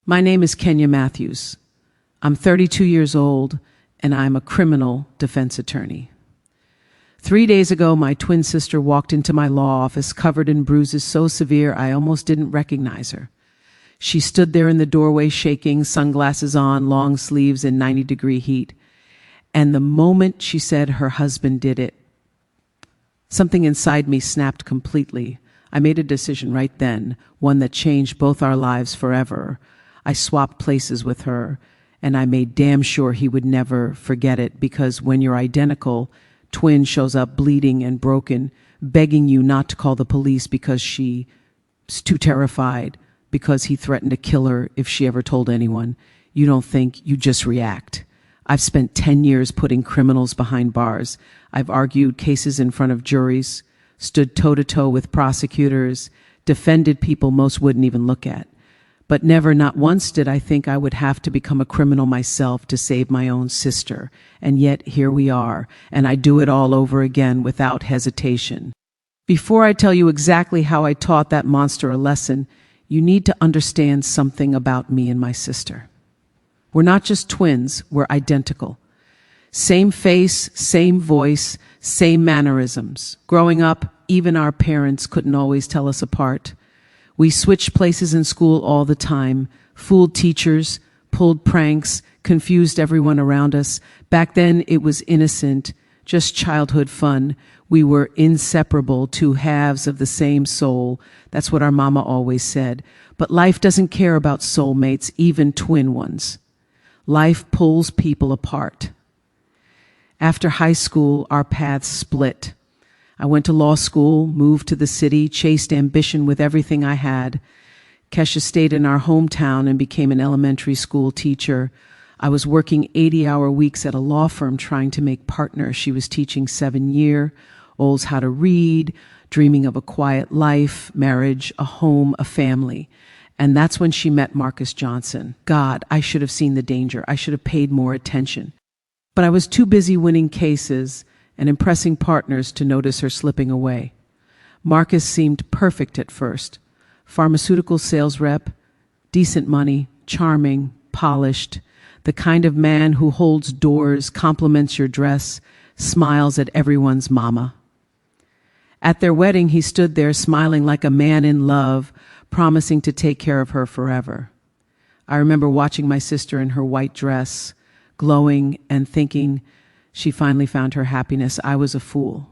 My name is Kenya Matthews. I'm 32 years old, and I'm a criminal defense attorney. 3 days ago, my twin sister walked into my law office covered in bruises so severe I almost didn't recognize her. She stood there in the doorway shaking, sunglasses on, long sleeves in 90-degree heat. And the moment she said her husband did it, something inside me snapped completely. I made a decision right then, one that changed both our lives forever. I swapped places with her, and I made damn sure he would never forget it, because when you're identical, twin shows up bleeding and broken, begging you not to call the police because she's too terrified, because he threatened to kill her if she ever told anyone. You don't think, you just react. I've spent 10 years putting criminals behind bars. I've argued cases in front of juries, stood toe-to-toe with prosecutors, defended people most wouldn't even look at. But never, not once, did I think I would have to become a criminal myself to save my own sister. And yet here we are, and I do it all over again without hesitation. Before I tell you exactly how I taught that monster a lesson, you need to understand something about me and my sister. We're not just twins, we're identical. Same face, same voice, same mannerisms. Growing up, even our parents couldn't always tell us apart. We switched places in school all the time, fooled teachers, pulled pranks, confused everyone around us. Back then, it was innocent, just childhood fun. We were inseparable, two halves of the same soul. That's what our mama always said. But life doesn't care about soulmates, even twin ones. Life pulls people apart. After high school, our paths split. I went to law school, moved to the city, chased ambition with everything I had. Kesha stayed in our hometown and became an elementary school teacher. I was working 80-hour weeks at a law firm trying to make partner. She was teaching 7-year-olds how to read, dreaming of a quiet life, marriage, a home, a family. And that's when she met Marcus Johnson. God, I should have seen the danger. I should have paid more attention. But I was too busy winning cases and impressing partners to notice her slipping away. Marcus seemed perfect at first. Pharmaceutical sales rep, decent money, charming, polished, the kind of man who holds doors, compliments your dress, smiles at everyone's mama. At their wedding, he stood there smiling like a man in love, promising to take care of her forever. I remember watching my sister in her white dress, glowing and thinking, she finally found her happiness. I was a fool.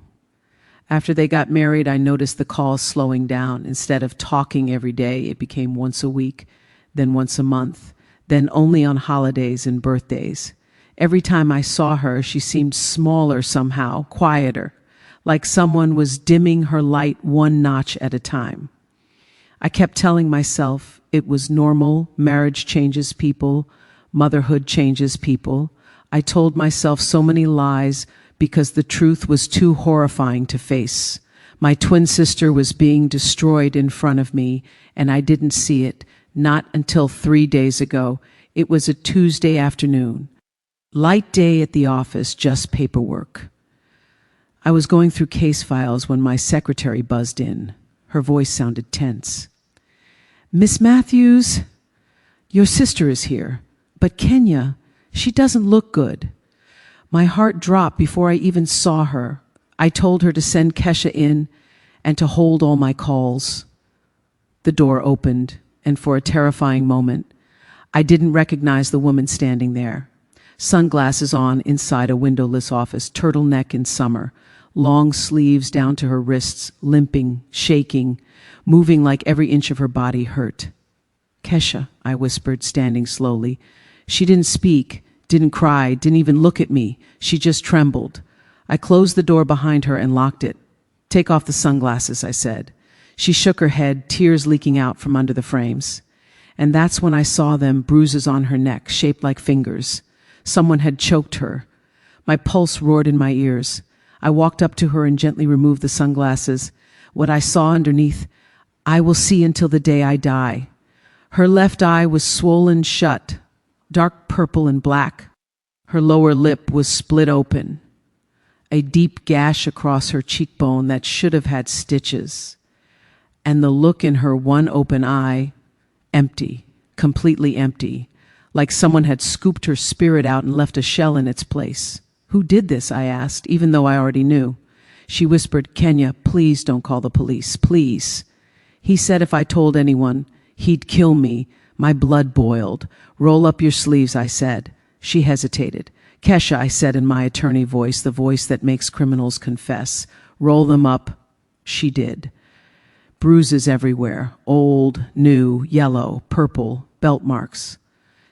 After they got married, I noticed the calls slowing down. Instead of talking every day, it became once a week, then once a month, then only on holidays and birthdays. Every time I saw her, she seemed smaller somehow, quieter, like someone was dimming her light one notch at a time. I kept telling myself it was normal, marriage changes people, motherhood changes people. I told myself so many lies because the truth was too horrifying to face. My twin sister was being destroyed in front of me, and I didn't see it, not until 3 days ago. It was a Tuesday afternoon. Light day at the office, just paperwork. I was going through case files when my secretary buzzed in. Her voice sounded tense. Miss Matthews, your sister is here, but Kenya, she doesn't look good. My heart dropped before I even saw her. I told her to send Kesha in and to hold all my calls. The door opened, and for a terrifying moment, I didn't recognize the woman standing there. Sunglasses on inside a windowless office, turtleneck in summer, long sleeves down to her wrists, limping, shaking, moving like every inch of her body hurt. Kesha, I whispered, standing slowly. She didn't speak, didn't cry, didn't even look at me. She just trembled. I closed the door behind her and locked it. Take off the sunglasses, I said. She shook her head, tears leaking out from under the frames. And that's when I saw them, bruises on her neck, shaped like fingers. Someone had choked her. My pulse roared in my ears. I walked up to her and gently removed the sunglasses. What I saw underneath, I will see until the day I die. Her left eye was swollen shut, dark purple and black. Her lower lip was split open, a deep gash across her cheekbone that should have had stitches. And the look in her one open eye, empty, completely empty, like someone had scooped her spirit out and left a shell in its place. Who did this? I asked, even though I already knew. She whispered, Kenya, please don't call the police, please. He said if I told anyone, he'd kill me. My blood boiled. Roll up your sleeves, I said. She hesitated. Kesha, I said in my attorney voice, the voice that makes criminals confess. Roll them up. She did. Bruises everywhere, old, new, yellow, purple, belt marks.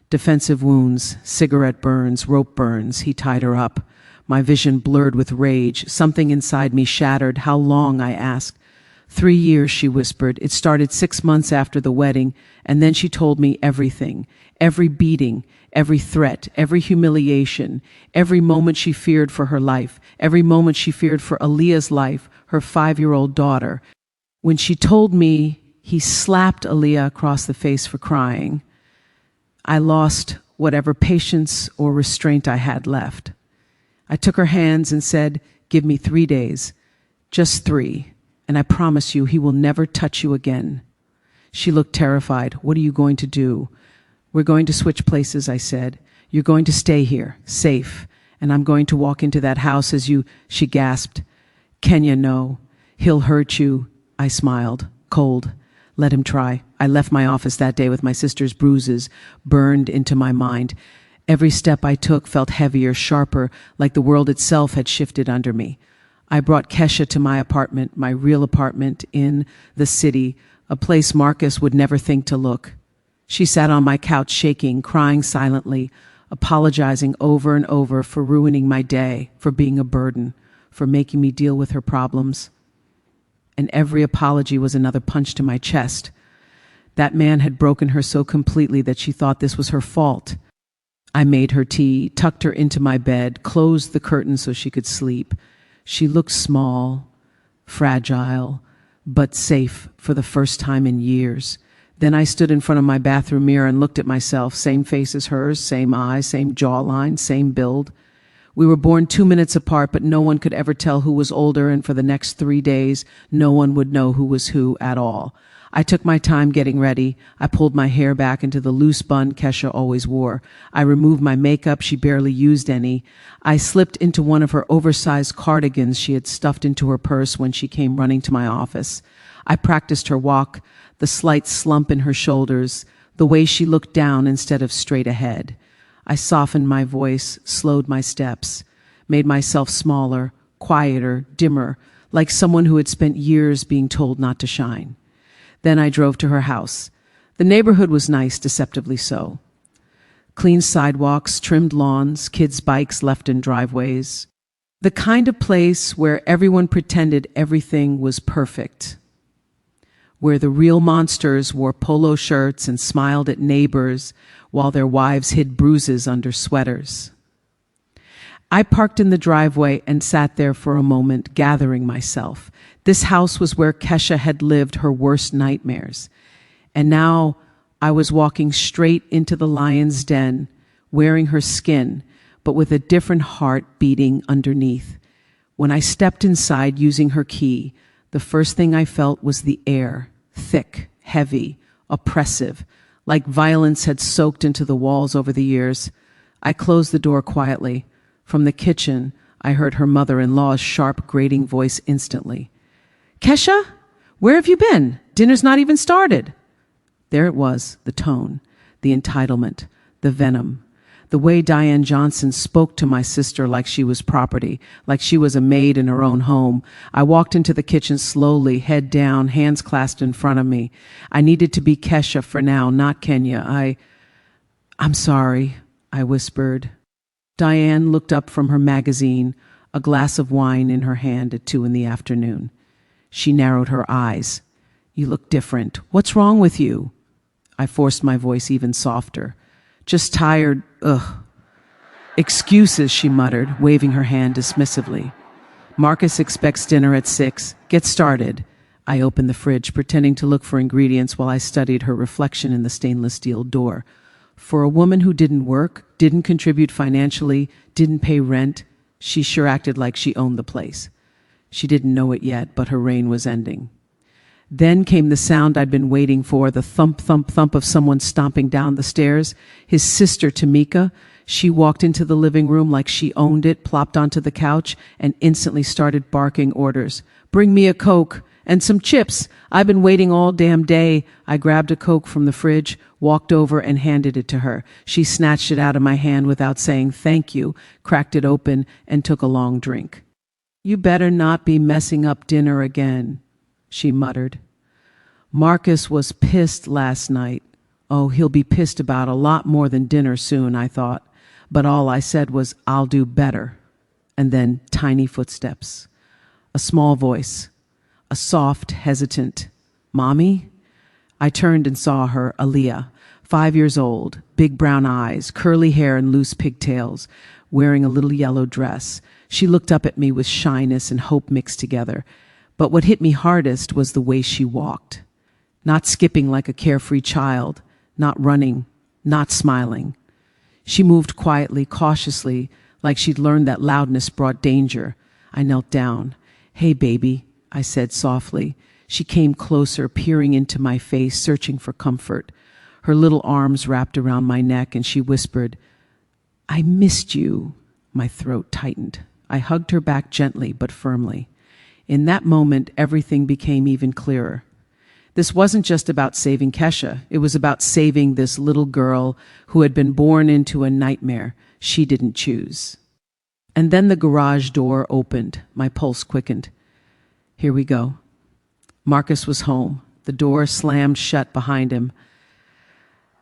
Defensive wounds, cigarette burns, rope burns. He tied her up. My vision blurred with rage. Something inside me shattered. How long? I asked. 3 years, she whispered. It started 6 months after the wedding, and then she told me everything. Every beating, every threat, every humiliation, every moment she feared for her life, every moment she feared for Aaliyah's life, her 5-year-old daughter. When she told me, he slapped Aaliyah across the face for crying. I lost whatever patience or restraint I had left. I took her hands and said, give me 3 days, just 3, and I promise you he will never touch you again. She looked terrified. What are you going to do? We're going to switch places, I said. You're going to stay here, safe, and I'm going to walk into that house as you, she gasped. Kenya, no. He'll hurt you. I smiled, cold. Let him try. I left my office that day with my sister's bruises burned into my mind. Every step I took felt heavier, sharper, like the world itself had shifted under me. I brought Kesha to my apartment, my real apartment in the city, a place Marcus would never think to look. She sat on my couch shaking, crying silently, apologizing over and over for ruining my day, for being a burden, for making me deal with her problems. And every apology was another punch to my chest. That man had broken her so completely that she thought this was her fault. I made her tea, tucked her into my bed, closed the curtains so she could sleep. She looked small, fragile, but safe for the first time in years. Then I stood in front of my bathroom mirror and looked at myself, same face as hers, same eyes, same jawline, same build. We were born 2 minutes apart, but no one could ever tell who was older, and for the next 3 days, no one would know who was who at all. I took my time getting ready. I pulled my hair back into the loose bun Kesha always wore. I removed my makeup. She barely used any. I slipped into one of her oversized cardigans she had stuffed into her purse when she came running to my office. I practiced her walk, the slight slump in her shoulders, the way she looked down instead of straight ahead. I softened my voice, slowed my steps, made myself smaller, quieter, dimmer, like someone who had spent years being told not to shine. Then I drove to her house. The neighborhood was nice, deceptively so. Clean sidewalks, trimmed lawns, kids' bikes left in driveways. The kind of place where everyone pretended everything was perfect. Where the real monsters wore polo shirts and smiled at neighbors while their wives hid bruises under sweaters. I parked in the driveway and sat there for a moment, gathering myself. This house was where Kesha had lived her worst nightmares. And now I was walking straight into the lion's den, wearing her skin, but with a different heart beating underneath. When I stepped inside using her key, the first thing I felt was the air, thick, heavy, oppressive, like violence had soaked into the walls over the years. I closed the door quietly. From the kitchen, I heard her mother-in-law's sharp, grating voice instantly. Kesha, where have you been? Dinner's not even started. There it was, the tone, the entitlement, the venom. The way Diane Johnson spoke to my sister like she was property, like she was a maid in her own home. I walked into the kitchen slowly, head down, hands clasped in front of me. I needed to be Kesha for now, not Kenya. I'm sorry, I whispered. Diane looked up from her magazine, a glass of wine in her hand at 2 p.m. She narrowed her eyes. You look different. What's wrong with you? I forced my voice even softer. Just tired, Excuses, she muttered, waving her hand dismissively. Marcus expects dinner at 6. Get started. I opened the fridge, pretending to look for ingredients while I studied her reflection in the stainless steel door. For a woman who didn't work, didn't contribute financially, didn't pay rent, she sure acted like she owned the place. She didn't know it yet, but her reign was ending. Then came the sound I'd been waiting for, the thump, thump, thump of someone stomping down the stairs. His sister, Tamika. She walked into the living room like she owned it, plopped onto the couch, and instantly started barking orders. "Bring me a Coke and some chips. I've been waiting all damn day." I grabbed a Coke from the fridge, walked over and handed it to her. She snatched it out of my hand without saying thank you, cracked it open, and took a long drink. "You better not be messing up dinner again," she muttered. Marcus was pissed last night. Oh, he'll be pissed about a lot more than dinner soon, I thought. But all I said was, "I'll do better." And then tiny footsteps. A small voice. A soft, hesitant, "Mommy?" I turned and saw her, Aaliyah, 5 years old, big brown eyes, curly hair and loose pigtails, wearing a little yellow dress. She looked up at me with shyness and hope mixed together. But what hit me hardest was the way she walked. Not skipping like a carefree child, not running, not smiling. She moved quietly, cautiously, like she'd learned that loudness brought danger. I knelt down. "Hey, baby," I said softly. She came closer, peering into my face, searching for comfort. Her little arms wrapped around my neck, and she whispered, "I missed you." My throat tightened. I hugged her back gently but firmly. In that moment, everything became even clearer. This wasn't just about saving Kesha. It was about saving this little girl who had been born into a nightmare she didn't choose. And then the garage door opened. My pulse quickened. Here we go. Marcus was home. The door slammed shut behind him.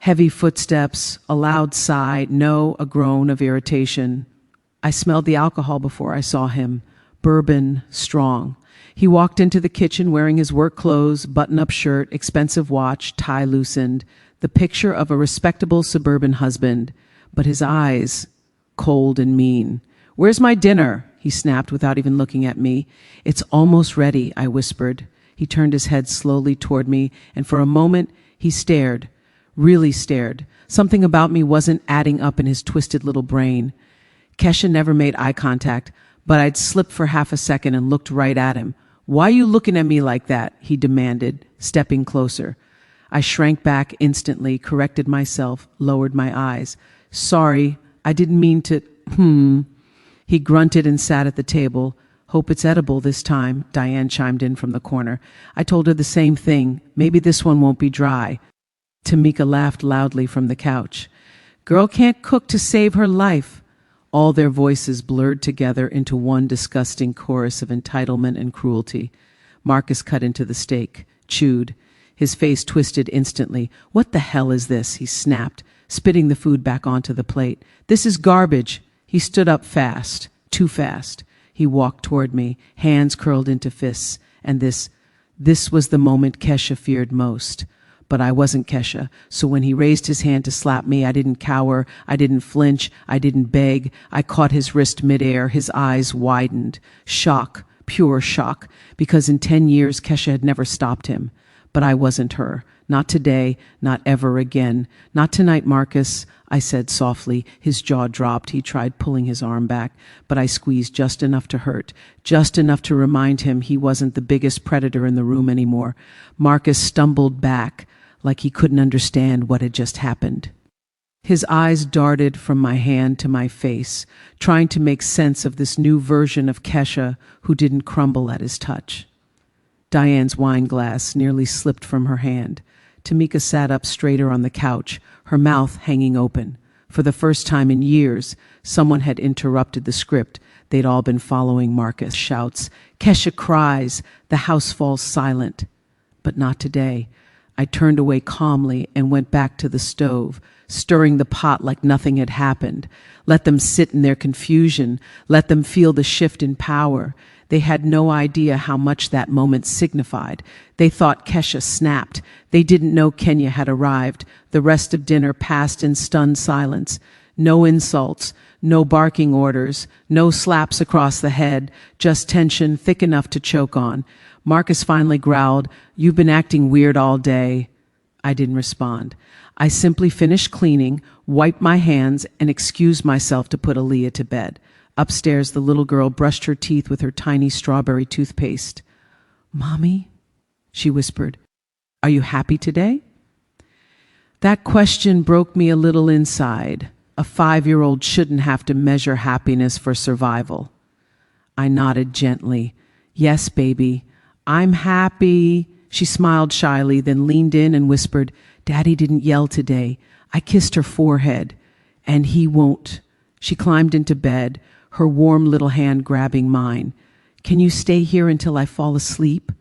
Heavy footsteps, a loud sigh, no, a groan of irritation. I smelled the alcohol before I saw him. Bourbon, strong. He walked into the kitchen wearing his work clothes, button-up shirt, expensive watch, tie loosened, the picture of a respectable suburban husband. But his eyes, cold and mean. "Where's my dinner?" he snapped without even looking at me. "It's almost ready," I whispered. He turned his head slowly toward me, and for a moment he stared, really stared. Something about me wasn't adding up in his twisted little brain. Kesha never made eye contact, but I'd slipped for half a second and looked right at him. "Why are you looking at me like that?" he demanded, stepping closer. I shrank back instantly, corrected myself, lowered my eyes. "Sorry, I didn't mean to..." He grunted and sat at the table. "Hope it's edible this time," Diane chimed in from the corner. I told her the same thing. "Maybe this one won't be dry." Tamika laughed loudly from the couch. "Girl can't cook to save her life." All their voices blurred together into one disgusting chorus of entitlement and cruelty. Marcus cut into the steak, chewed. His face twisted instantly. "What the hell is this?" he snapped, spitting the food back onto the plate. "This is garbage." He stood up fast, too fast. He walked toward me, hands curled into fists. And this was the moment Kesha feared most. But I wasn't Kesha, so when he raised his hand to slap me, I didn't cower, I didn't flinch, I didn't beg. I caught his wrist midair, his eyes widened. Shock, pure shock, because in 10 years Kesha had never stopped him. But I wasn't her. Not today, not ever again. "Not tonight, Marcus," I said softly. His jaw dropped. He tried pulling his arm back, but I squeezed just enough to hurt, just enough to remind him he wasn't the biggest predator in the room anymore. Marcus stumbled back, like he couldn't understand what had just happened. His eyes darted from my hand to my face, trying to make sense of this new version of Kesha who didn't crumble at his touch. Diane's wine glass nearly slipped from her hand. Tamika sat up straighter on the couch, her mouth hanging open. For the first time in years, someone had interrupted the script they'd all been following. Marcus shouts. Kesha cries. The house falls silent. But not today. I turned away calmly and went back to the stove, stirring the pot like nothing had happened. Let them sit in their confusion. Let them feel the shift in power. They had no idea how much that moment signified. They thought Kesha snapped. They didn't know Kenya had arrived. The rest of dinner passed in stunned silence. No insults, no barking orders, no slaps across the head, just tension thick enough to choke on. Marcus finally growled, "You've been acting weird all day." I didn't respond. I simply finished cleaning, wiped my hands, and excused myself to put Aaliyah to bed. Upstairs, the little girl brushed her teeth with her tiny strawberry toothpaste. "Mommy?" she whispered. Are you happy today? That question broke me a little inside. A 5-year-old shouldn't have to measure happiness for survival. I nodded gently. Yes, baby, I'm happy. She smiled shyly, then leaned in and whispered, Daddy didn't yell today. I kissed her forehead, and he won't. She climbed into bed, her warm little hand grabbing mine. Can you stay here until I fall asleep?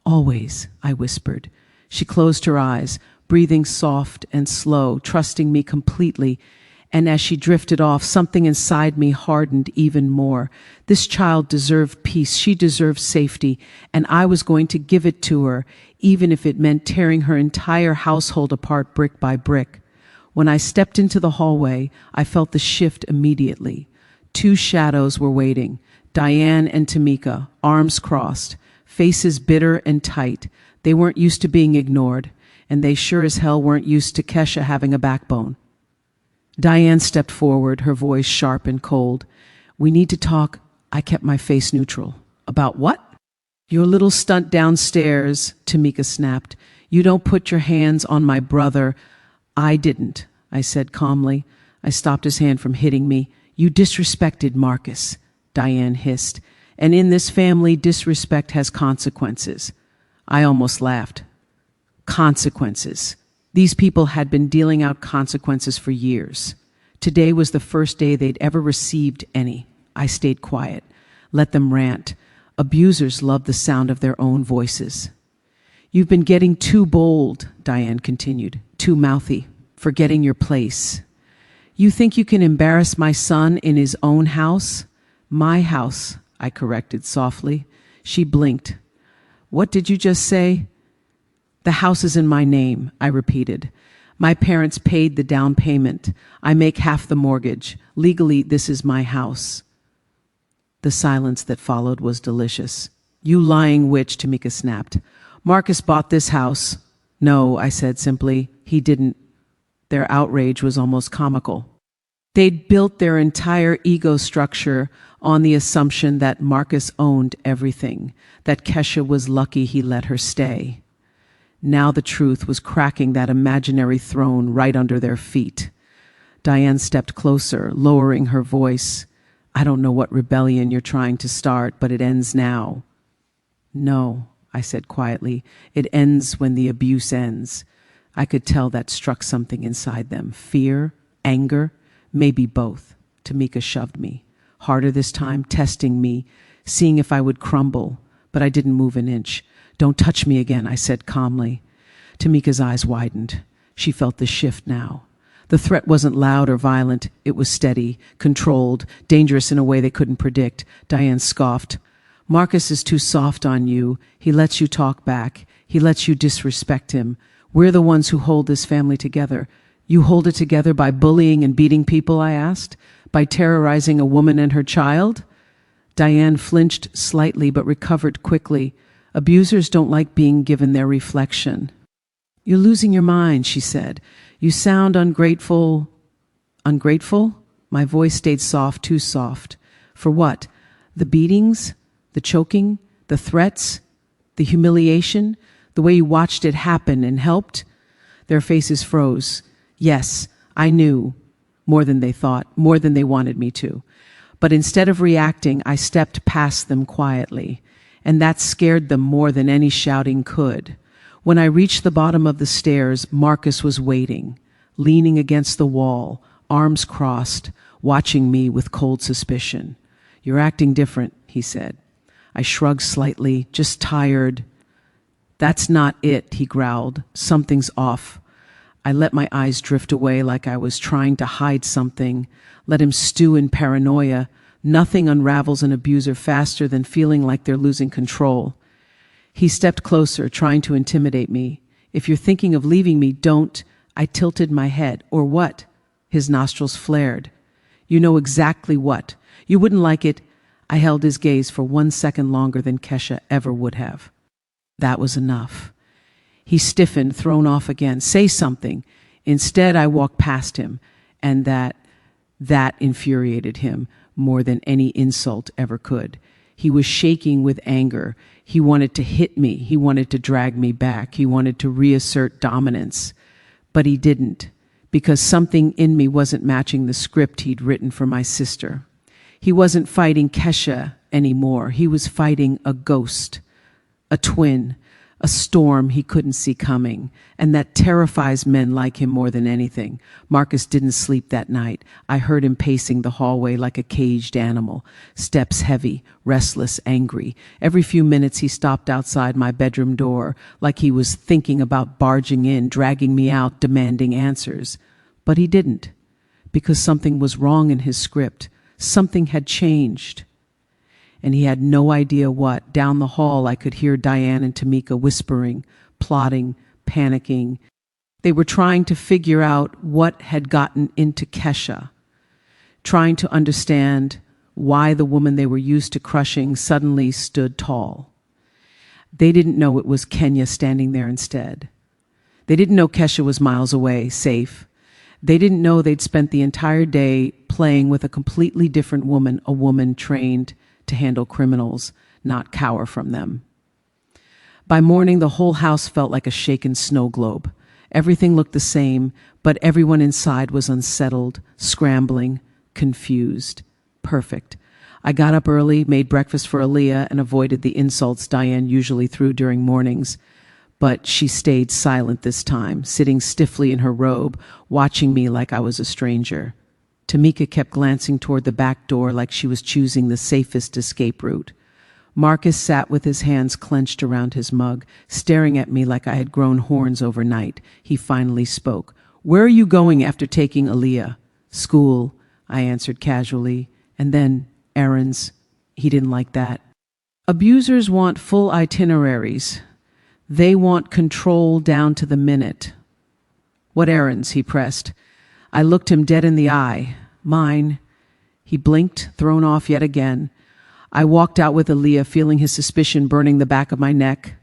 Always, I whispered. She closed her eyes, breathing soft and slow, trusting me completely. And as she drifted off, something inside me hardened even more. This child deserved peace. She deserved safety. And I was going to give it to her, even if it meant tearing her entire household apart brick by brick. When I stepped into the hallway, I felt the shift immediately. 2 shadows were waiting, Diane and Tamika, arms crossed, faces bitter and tight. They weren't used to being ignored, and they sure as hell weren't used to Kesha having a backbone. Diane stepped forward, her voice sharp and cold. We need to talk. I kept my face neutral. About what? Your little stunt downstairs, Tamika snapped. You don't put your hands on my brother. I didn't, I said calmly. I stopped his hand from hitting me. You disrespected Marcus, Diane hissed. And in this family, disrespect has consequences. I almost laughed. Consequences. These people had been dealing out consequences for years. Today was the first day they'd ever received any. I stayed quiet. Let them rant. Abusers love the sound of their own voices. You've been getting too bold, Diane continued, too mouthy, forgetting your place. You think you can embarrass my son in his own house? My house, I corrected softly. She blinked. What did you just say? The house is in my name, I repeated. My parents paid the down payment. I make half the mortgage. Legally, this is my house. The silence that followed was delicious. You lying witch, Tamika snapped. Marcus bought this house. No, I said simply. He didn't. Their outrage was almost comical. They'd built their entire ego structure on the assumption that Marcus owned everything, that Kesha was lucky he let her stay. Now the truth was cracking that imaginary throne right under their feet. Diane stepped closer, lowering her voice. I don't know what rebellion you're trying to start, but it ends now. No, I said quietly. It ends when the abuse ends. I could tell that struck something inside them. Fear, anger, maybe both. Tamika shoved me. Harder this time, testing me, seeing if I would crumble, but I didn't move an inch. Don't touch me again, I said calmly. Tamika's eyes widened. She felt the shift now. The threat wasn't loud or violent. It was steady, controlled, dangerous in a way they couldn't predict. Diane scoffed. Marcus is too soft on you. He lets you talk back. He lets you disrespect him. We're the ones who hold this family together. You hold it together by bullying and beating people, I asked? By terrorizing a woman and her child? Diane flinched slightly but recovered quickly. Abusers don't like being given their reflection. You're losing your mind, she said. You sound ungrateful. Ungrateful? My voice stayed soft, too soft. For what? The beatings? The choking? The threats? The humiliation? The way you watched it happen and helped? Their faces froze. Yes, I knew. More than they thought, more than they wanted me to. But instead of reacting, I stepped past them quietly. And that scared them more than any shouting could. When I reached the bottom of the stairs, Marcus was waiting, leaning against the wall, arms crossed, watching me with cold suspicion. You're acting different, he said. I shrugged slightly, just tired. That's not it, he growled. Something's off. I let my eyes drift away like I was trying to hide something, let him stew in paranoia. Nothing unravels an abuser faster than feeling like they're losing control. He stepped closer, trying to intimidate me. If you're thinking of leaving me, don't. I tilted my head. Or what? His nostrils flared. You know exactly what. You wouldn't like it. I held his gaze for 1 second longer than Kesha ever would have. That was enough. He stiffened, thrown off again. Say something. Instead, I walked past him, and that infuriated him more than any insult ever could. He was shaking with anger. He wanted to hit me. He wanted to drag me back. He wanted to reassert dominance. But he didn't, because something in me wasn't matching the script he'd written for my sister. He wasn't fighting Kesha anymore. He was fighting a ghost, a twin, a storm he couldn't see coming, and that terrifies men like him more than anything. Marcus didn't sleep that night. I heard him pacing the hallway like a caged animal, steps heavy, restless, angry. Every few minutes he stopped outside my bedroom door, like he was thinking about barging in, dragging me out, demanding answers. But he didn't, because something was wrong in his script. Something had changed. And he had no idea what. Down the hall, I could hear Diane and Tamika whispering, plotting, panicking. They were trying to figure out what had gotten into Kesha, trying to understand why the woman they were used to crushing suddenly stood tall. They didn't know it was Kenya standing there instead. They didn't know Kesha was miles away, safe. They didn't know they'd spent the entire day playing with a completely different woman, a woman trained to handle criminals, not cower from them. By morning, the whole house felt like a shaken snow globe. Everything looked the same, but everyone inside was unsettled, scrambling, confused. Perfect. I got up early, made breakfast for Aaliyah, and avoided the insults Diane usually threw during mornings. But she stayed silent this time, sitting stiffly in her robe, watching me like I was a stranger. Tamika kept glancing toward the back door like she was choosing the safest escape route. Marcus sat with his hands clenched around his mug, staring at me like I had grown horns overnight. He finally spoke. "Where are you going after taking Aaliyah?" "School," I answered casually. "And then errands." He didn't like that. Abusers want full itineraries. They want control down to the minute. "What errands?" he pressed. I looked him dead in the eye. "Mine." He blinked, thrown off yet again. I walked out with Aaliyah, feeling his suspicion burning the back of my neck.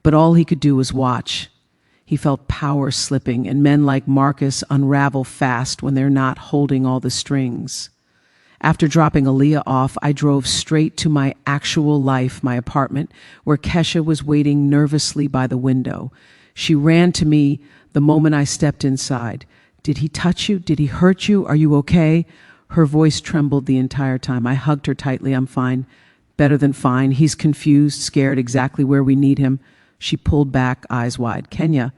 But all he could do was watch. He felt power slipping, and men like Marcus unravel fast when they're not holding all the strings. After dropping Aaliyah off, I drove straight to my actual life, my apartment, where Kesha was waiting nervously by the window. She ran to me the moment I stepped inside. "Did he touch you? Did he hurt you? Are you okay?" Her voice trembled the entire time. I hugged her tightly. "I'm fine." "Better than fine. He's confused, scared, exactly where we need him." She pulled back, eyes wide. "Kenya,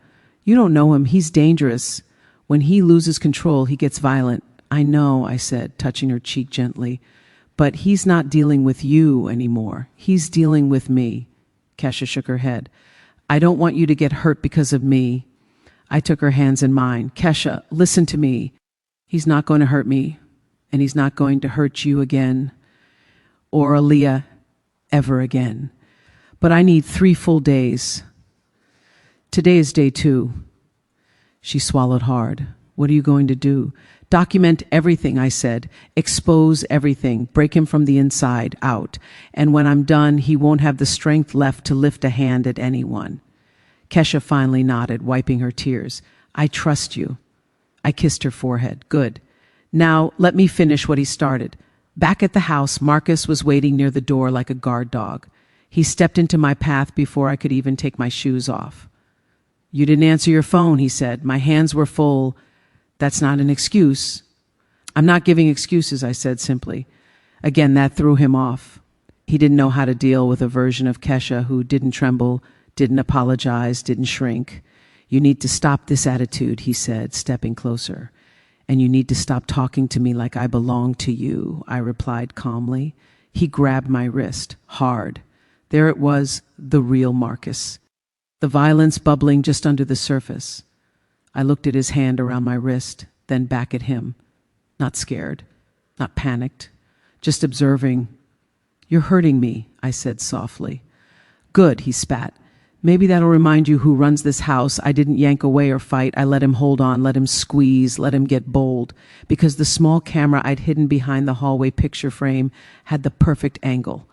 you don't know him. He's dangerous. When he loses control, he gets violent." "I know," I said, touching her cheek gently. "But he's not dealing with you anymore. He's dealing with me." Kesha shook her head. "I don't want you to get hurt because of me." I took her hands in mine. "Kesha, listen to me. He's not going to hurt me, and he's not going to hurt you again, or Aaliyah ever again. But I need 3 full days. Today is day 2. She swallowed hard. "What are you going to do?" "Document everything," I said. "Expose everything. Break him from the inside out. And when I'm done, he won't have the strength left to lift a hand at anyone." Kesha finally nodded, wiping her tears. "I trust you." I kissed her forehead. "Good. Now let me finish what he started." Back at the house, Marcus was waiting near the door like a guard dog. He stepped into my path before I could even take my shoes off. "You didn't answer your phone," he said. "My hands were full." "That's not an excuse." "I'm not giving excuses," I said simply. Again, that threw him off. He didn't know how to deal with a version of Kesha who didn't tremble, didn't apologize, didn't shrink. "You need to stop this attitude," he said, stepping closer. "And you need to stop talking to me like I belong to you," I replied calmly. He grabbed my wrist, hard. There it was, the real Marcus. The violence bubbling just under the surface. I looked at his hand around my wrist, then back at him. Not scared, not panicked, just observing. "You're hurting me," I said softly. "Good," he spat. "Maybe that'll remind you who runs this house. I didn't yank away or fight. I let him hold on, let him squeeze, let him get bold, because the small camera I'd hidden behind the hallway picture frame had the perfect angle.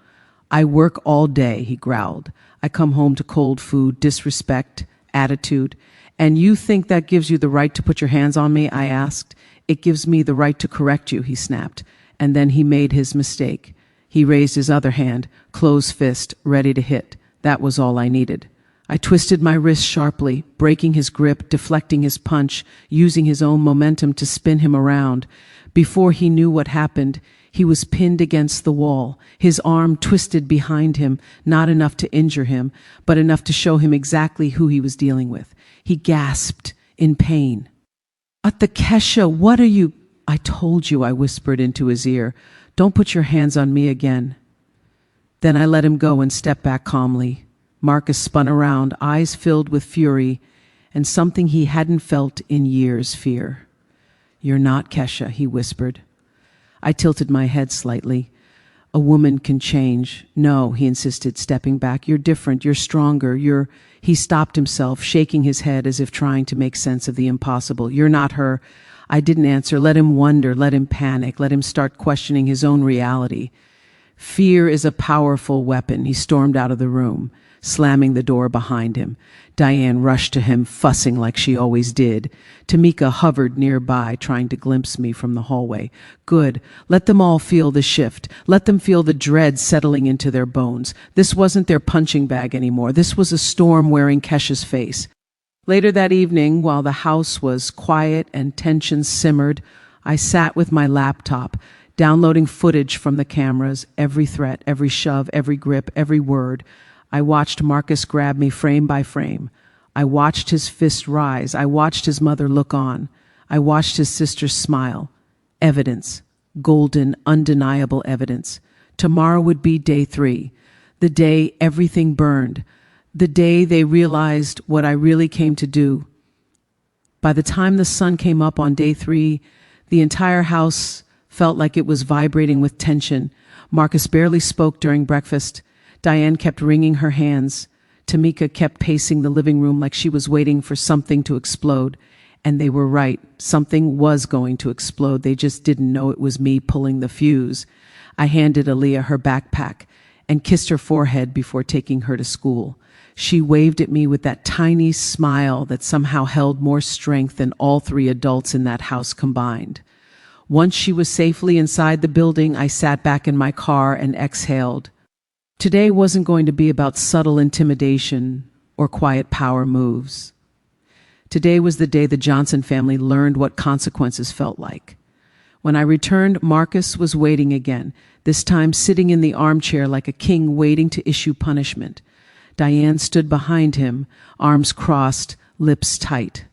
I work all day," he growled. "I come home to cold food, disrespect, attitude. And you think that gives you the right to put your hands on me?" I asked. "It gives me the right to correct you," he snapped. And then he made his mistake. He raised his other hand, closed fist, ready to hit. That was all I needed. I twisted my wrist sharply, breaking his grip, deflecting his punch, using his own momentum to spin him around. Before he knew what happened, he was pinned against the wall, his arm twisted behind him, not enough to injure him, but enough to show him exactly who he was dealing with. He gasped in pain. Kesha, what are you? I told you, I whispered into his ear. Don't put your hands on me again. Then I let him go and stepped back calmly. Marcus spun around, eyes filled with fury and something he hadn't felt in years, fear. You're not Kesha, he whispered. I tilted my head slightly. A woman can change. No, he insisted, stepping back. You're different. You're stronger. He stopped himself, shaking his head as if trying to make sense of the impossible. You're not her. I didn't answer. Let him wonder. Let him panic. Let him start questioning his own reality. Fear is a powerful weapon. He stormed out of the room, slamming the door behind him. Diane rushed to him, fussing like she always did. Tamika hovered nearby, trying to glimpse me from the hallway. Good. Let them all feel the shift. Let them feel the dread settling into their bones. This wasn't their punching bag anymore. This was a storm wearing Kesha's face. Later that evening, while the house was quiet and tension simmered, I sat with my laptop, downloading footage from the cameras, every threat, every shove, every grip, every word. I watched Marcus grab me frame by frame. I watched his fist rise. I watched his mother look on. I watched his sister smile. Evidence. Golden, undeniable evidence. Tomorrow would be day 3. The day everything burned. The day they realized what I really came to do. By the time the sun came up on day 3, the entire house felt like it was vibrating with tension. Marcus barely spoke during breakfast. Diane kept wringing her hands. Tamika kept pacing the living room like she was waiting for something to explode. And they were right. Something was going to explode. They just didn't know it was me pulling the fuse. I handed Aaliyah her backpack and kissed her forehead before taking her to school. She waved at me with that tiny smile that somehow held more strength than all 3 adults in that house combined. Once she was safely inside the building, I sat back in my car and exhaled. Today wasn't going to be about subtle intimidation or quiet power moves. Today was the day the Johnson family learned what consequences felt like. When I returned, Marcus was waiting again, this time sitting in the armchair like a king waiting to issue punishment. Diane stood behind him, arms crossed, lips tight.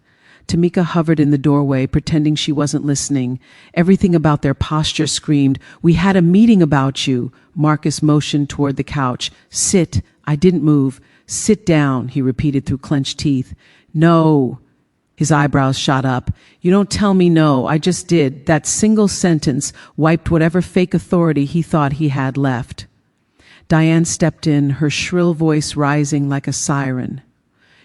Tamika hovered in the doorway, pretending she wasn't listening. Everything about their posture screamed, "We had a meeting about you." Marcus motioned toward the couch. "Sit." I didn't move. "Sit down," he repeated through clenched teeth. "No." His eyebrows shot up. "You don't tell me no. I just did." That single sentence wiped whatever fake authority he thought he had left. Diane stepped in, her shrill voice rising like a siren.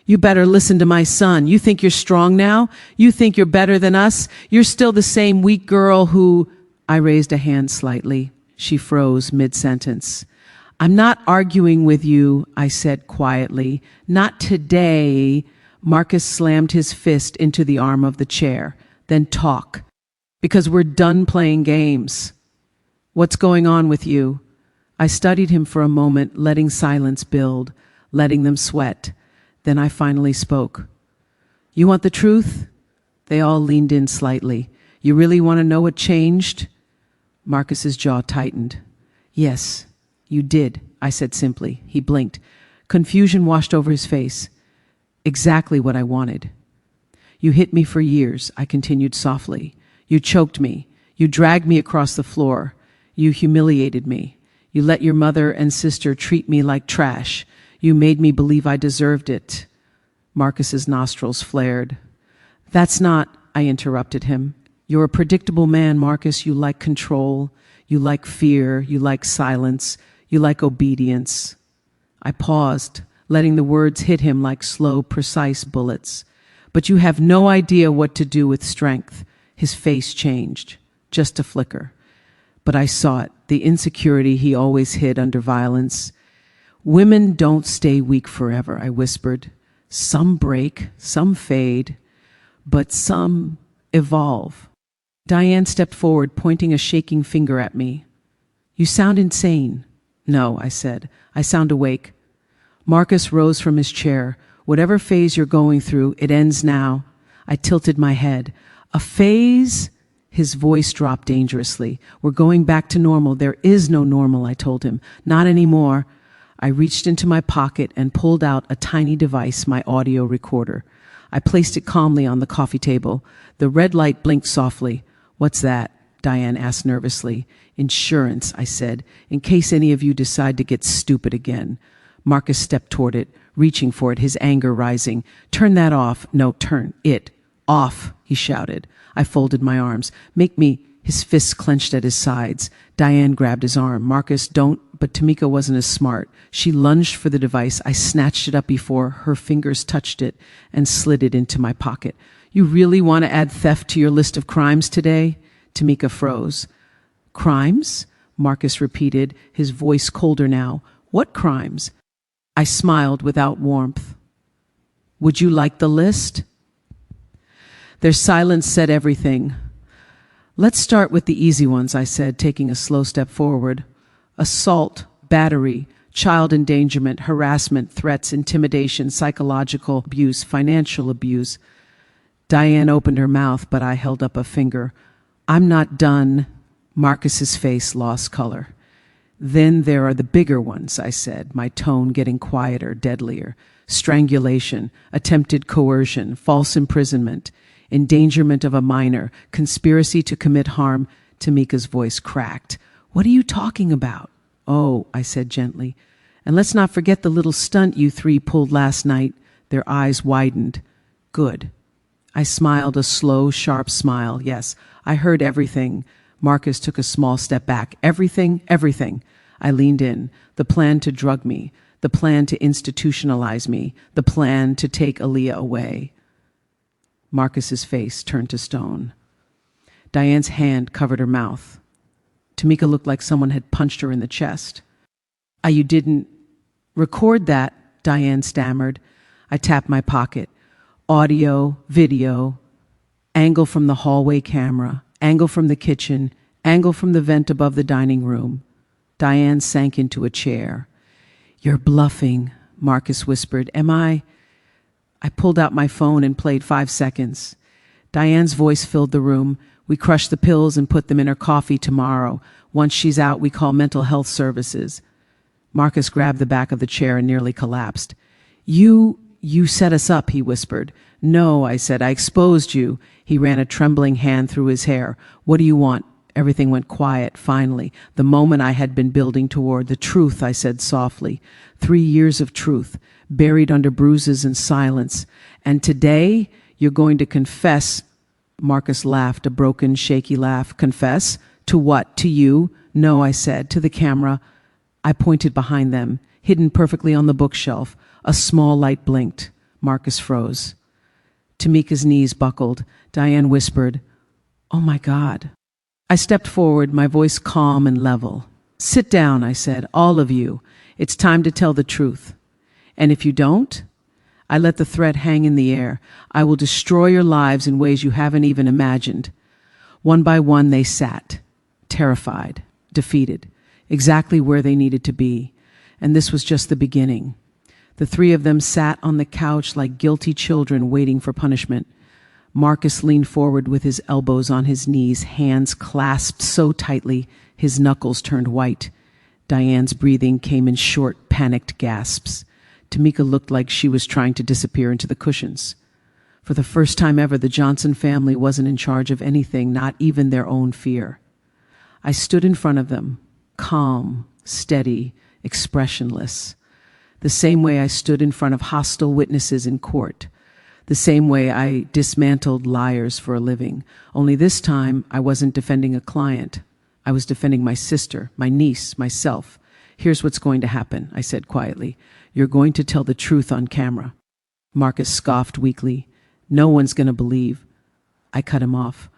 "You better listen to my son. You think you're strong now? You think you're better than us? You're still the same weak girl who—" I raised a hand slightly. She froze mid-sentence. "I'm not arguing with you," I said quietly. "Not today." Marcus slammed his fist into the arm of the chair. "Then talk. Because we're done playing games. What's going on with you?" I studied him for a moment, letting silence build, letting them sweat. Then I finally spoke. "You want the truth?" They all leaned in slightly. "You really want to know what changed?" Marcus's jaw tightened. "Yes, you did," I said simply. He blinked. Confusion washed over his face. "Exactly what I wanted." "You hit me for years," I continued softly. "You choked me. You dragged me across the floor. You humiliated me. You let your mother and sister treat me like trash. You made me believe I deserved it." Marcus's nostrils flared. "That's not," I interrupted him. "You're a predictable man, Marcus. You like control. You like fear. You like silence. You like obedience." I paused, letting the words hit him like slow, precise bullets. "But you have no idea what to do with strength." His face changed, just a flicker. But I saw it, the insecurity he always hid under violence. "Women don't stay weak forever," I whispered. "Some break, some fade, but some evolve." Diane stepped forward, pointing a shaking finger at me. You sound insane. No, I said. I sound awake. Marcus rose from his chair. Whatever phase you're going through, it ends now. I tilted my head. A phase? His voice dropped dangerously. We're going back to normal. There is no normal, I told him. Not anymore. I reached into my pocket and pulled out a tiny device, my audio recorder. I placed it calmly on the coffee table. The red light blinked softly. What's that? Diane asked nervously. Insurance, I said, in case any of you decide to get stupid again. Marcus stepped toward it, reaching for it, his anger rising. Turn that off. No, turn it off, he shouted. I folded my arms. Make me. His fists clenched at his sides. Diane grabbed his arm. Marcus, don't. But Tamika wasn't as smart. She lunged for the device. I snatched it up before her fingers touched it and slid it into my pocket. You really want to add theft to your list of crimes today? Tamika froze. Crimes? Marcus repeated, his voice colder now. What crimes? I smiled without warmth. Would you like the list? Their silence said everything. Let's start with the easy ones, I said, taking a slow step forward. Assault, battery, child endangerment, harassment, threats, intimidation, psychological abuse, financial abuse. Diane opened her mouth, but I held up a finger. I'm not done. Marcus's face lost color. Then there are the bigger ones, I said, my tone getting quieter, deadlier. Strangulation, attempted coercion, false imprisonment, endangerment of a minor, conspiracy to commit harm. Tamika's voice cracked. What are you talking about? Oh, I said gently. And let's not forget the little stunt you three pulled last night. Their eyes widened. Good. I smiled a slow, sharp smile. Yes, I heard everything. Marcus took a small step back. Everything, everything. I leaned in. The plan to drug me. The plan to institutionalize me. The plan to take Aaliyah away. Marcus's face turned to stone. Diane's hand covered her mouth. Tamika looked like someone had punched her in the chest. You didn't record that, Diane stammered. I tapped my pocket. Audio, video, angle from the hallway camera, angle from the kitchen, angle from the vent above the dining room. Diane sank into a chair. You're bluffing, Marcus whispered. Am I? I pulled out my phone and played 5 seconds. Diane's voice filled the room. We crush the pills and put them in her coffee tomorrow. Once she's out, we call mental health services. Marcus grabbed the back of the chair and nearly collapsed. You set us up, he whispered. No, I said, I exposed you. He ran a trembling hand through his hair. What do you want? Everything went quiet, finally. The moment I had been building toward. The truth, I said softly. 3 years of truth, buried under bruises and silence. And today, you're going to confess. Marcus laughed, a broken, shaky laugh. Confess? To what? To you? No, I said, to the camera. I pointed behind them, hidden perfectly on the bookshelf. A small light blinked. Marcus froze. Tamika's knees buckled. Diane whispered, Oh my God. I stepped forward, my voice calm and level. Sit down, I said, all of you. It's time to tell the truth. And if you don't, I let the threat hang in the air. I will destroy your lives in ways you haven't even imagined. One by one, they sat, terrified, defeated, exactly where they needed to be. And this was just the beginning. The 3 of them sat on the couch like guilty children waiting for punishment. Marcus leaned forward with his elbows on his knees, hands clasped so tightly his knuckles turned white. Diane's breathing came in short, panicked gasps. Tamika looked like she was trying to disappear into the cushions. For the first time ever, the Johnson family wasn't in charge of anything, not even their own fear. I stood in front of them, calm, steady, expressionless. The same way I stood in front of hostile witnesses in court. The same way I dismantled liars for a living. Only this time, I wasn't defending a client. I was defending my sister, my niece, myself. Here's what's going to happen, I said quietly. You're going to tell the truth on camera. Marcus scoffed weakly. No one's going to believe. I cut him off.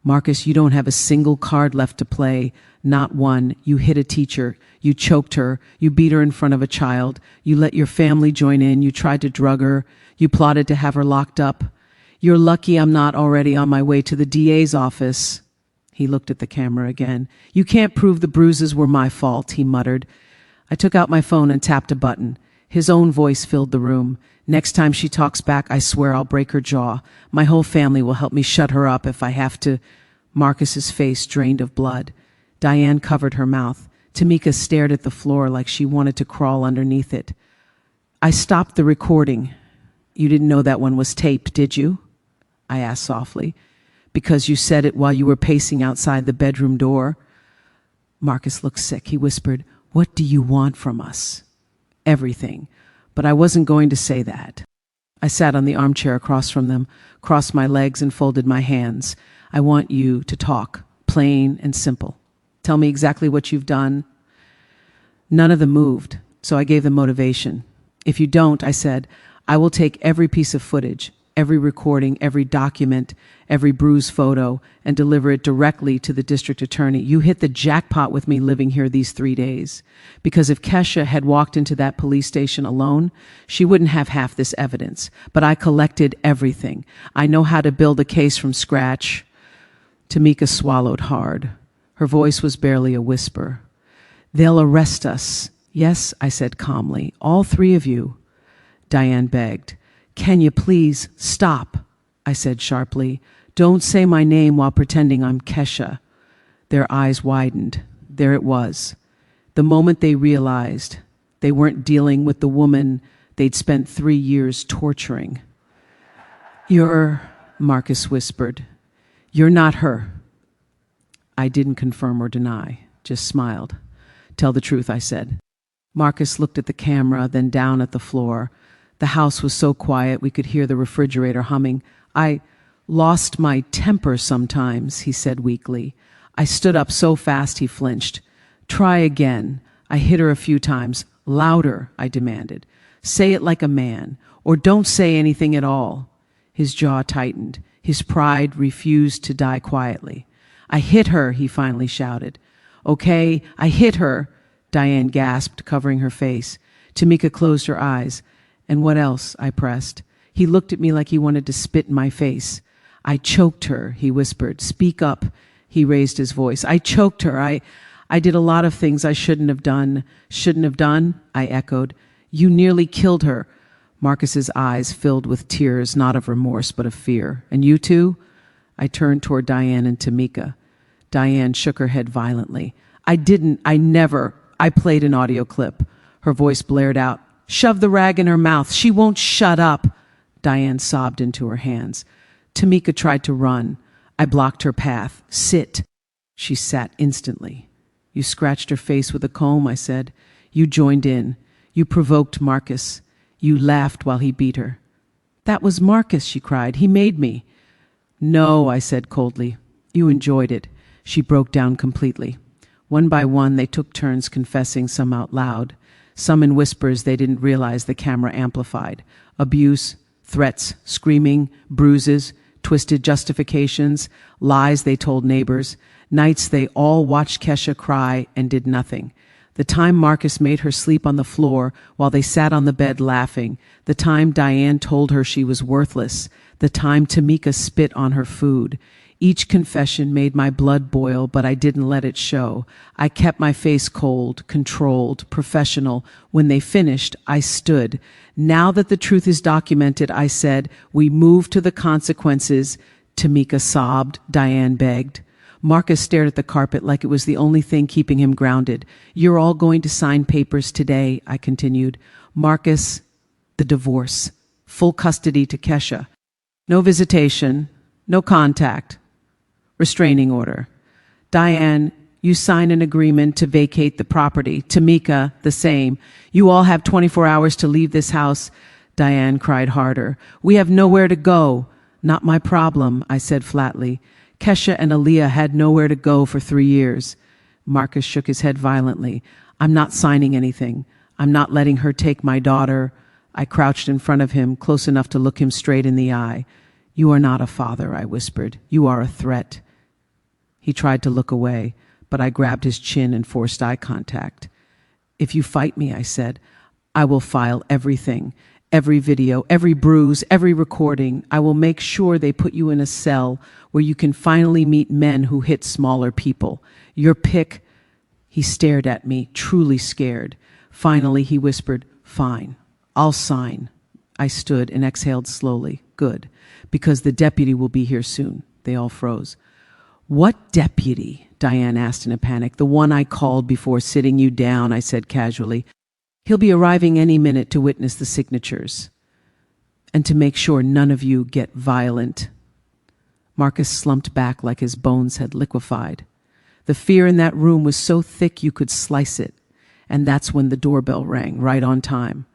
Marcus, you don't have a single card left to play. Not one. You hit a teacher. You choked her. You beat her in front of a child. You let your family join in. You tried to drug her. You plotted to have her locked up. You're lucky I'm not already on my way to the DA's office. He looked at the camera again. You can't prove the bruises were my fault, he muttered. I took out my phone and tapped a button. His own voice filled the room. Next time she talks back, I swear I'll break her jaw. My whole family will help me shut her up if I have to. Marcus's face drained of blood. Diane covered her mouth. Tamika stared at the floor like she wanted to crawl underneath it. I stopped the recording. You didn't know that one was taped, did you? I asked softly. Because you said it while you were pacing outside the bedroom door. Marcus looked sick. He whispered, What do you want from us? Everything. But I wasn't going to say that. I sat on the armchair across from them, crossed my legs and folded my hands. I want you to talk, plain and simple. Tell me exactly what you've done. None of them moved, so I gave them motivation. If you don't, I said, I will take every piece of footage, every recording, every document, every bruise photo, and deliver it directly to the district attorney. You hit the jackpot with me living here these 3 days. Because if Kesha had walked into that police station alone, she wouldn't have half this evidence. But I collected everything. I know how to build a case from scratch. Tamika swallowed hard. Her voice was barely a whisper. They'll arrest us. Yes, I said calmly. All 3 of you. Diane begged. Can you please stop? I said sharply. Don't say my name while pretending I'm Kesha. Their eyes widened. There it was. The moment they realized they weren't dealing with the woman they'd spent 3 years torturing. Marcus whispered. You're not her. I didn't confirm or deny, just smiled. Tell the truth, I said. Marcus looked at the camera, then down at the floor. The house was so quiet we could hear the refrigerator humming. I lost my temper sometimes, he said weakly. I stood up so fast he flinched. Try again. I hit her a few times. Louder, I demanded. Say it like a man, or don't say anything at all. His jaw tightened. His pride refused to die quietly. I hit her, he finally shouted. Okay, I hit her, Diane gasped, covering her face. Tamika closed her eyes. And what else? I pressed. He looked at me like he wanted to spit in my face. I choked her, he whispered. Speak up, he raised his voice. I choked her. I did a lot of things I shouldn't have done. Shouldn't have done? I echoed. You nearly killed her. Marcus's eyes filled with tears, not of remorse, but of fear. And you too? I turned toward Diane and Tamika. Diane shook her head violently. I played an audio clip. Her voice blared out. Shove the rag in her mouth. She won't shut up. Diane sobbed into her hands. Tamika tried to run. I blocked her path. Sit. She sat instantly. You scratched her face with a comb, I said. You joined in. You provoked Marcus. You laughed while he beat her. That was Marcus, she cried. He made me. No, I said coldly. You enjoyed it. She broke down completely. One by one, they took turns confessing, some out loud, some in whispers they didn't realize the camera amplified. Abuse, threats, screaming, bruises, twisted justifications, lies they told neighbors, nights they all watched Kesha cry and did nothing. The time Marcus made her sleep on the floor while they sat on the bed laughing, the time Diane told her she was worthless, the time Tamika spit on her food. Each confession made my blood boil, but I didn't let it show. I kept my face cold, controlled, professional. When they finished, I stood. Now that the truth is documented, I said, we move to the consequences. Tamika sobbed. Diane begged. Marcus stared at the carpet like it was the only thing keeping him grounded. You're all going to sign papers today, I continued. Marcus, the divorce. Full custody to Kesha. No visitation. No contact. Restraining order. Diane, you sign an agreement to vacate the property. Tamika, the same. You all have 24 hours to leave this house. Diane cried harder. We have nowhere to go. Not my problem, I said flatly. Kesha and Aaliyah had nowhere to go for 3 years. Marcus shook his head violently. I'm not signing anything. I'm not letting her take my daughter. I crouched in front of him, close enough to look him straight in the eye. You are not a father, I whispered. You are a threat. He tried to look away, but I grabbed his chin and forced eye contact. If you fight me, I said, I will file everything. Every video, every bruise, every recording. I will make sure they put you in a cell where you can finally meet men who hit smaller people. Your pick." He stared at me, truly scared. Finally, he whispered, "Fine, I'll sign." I stood and exhaled slowly. "Good, because the deputy will be here soon." They all froze. "What deputy?" Diane asked in a panic. "The one I called before sitting you down," I said casually. "He'll be arriving any minute to witness the signatures and to make sure none of you get violent." Marcus slumped back like his bones had liquefied. The fear in that room was so thick you could slice it. And that's when the doorbell rang, right on time.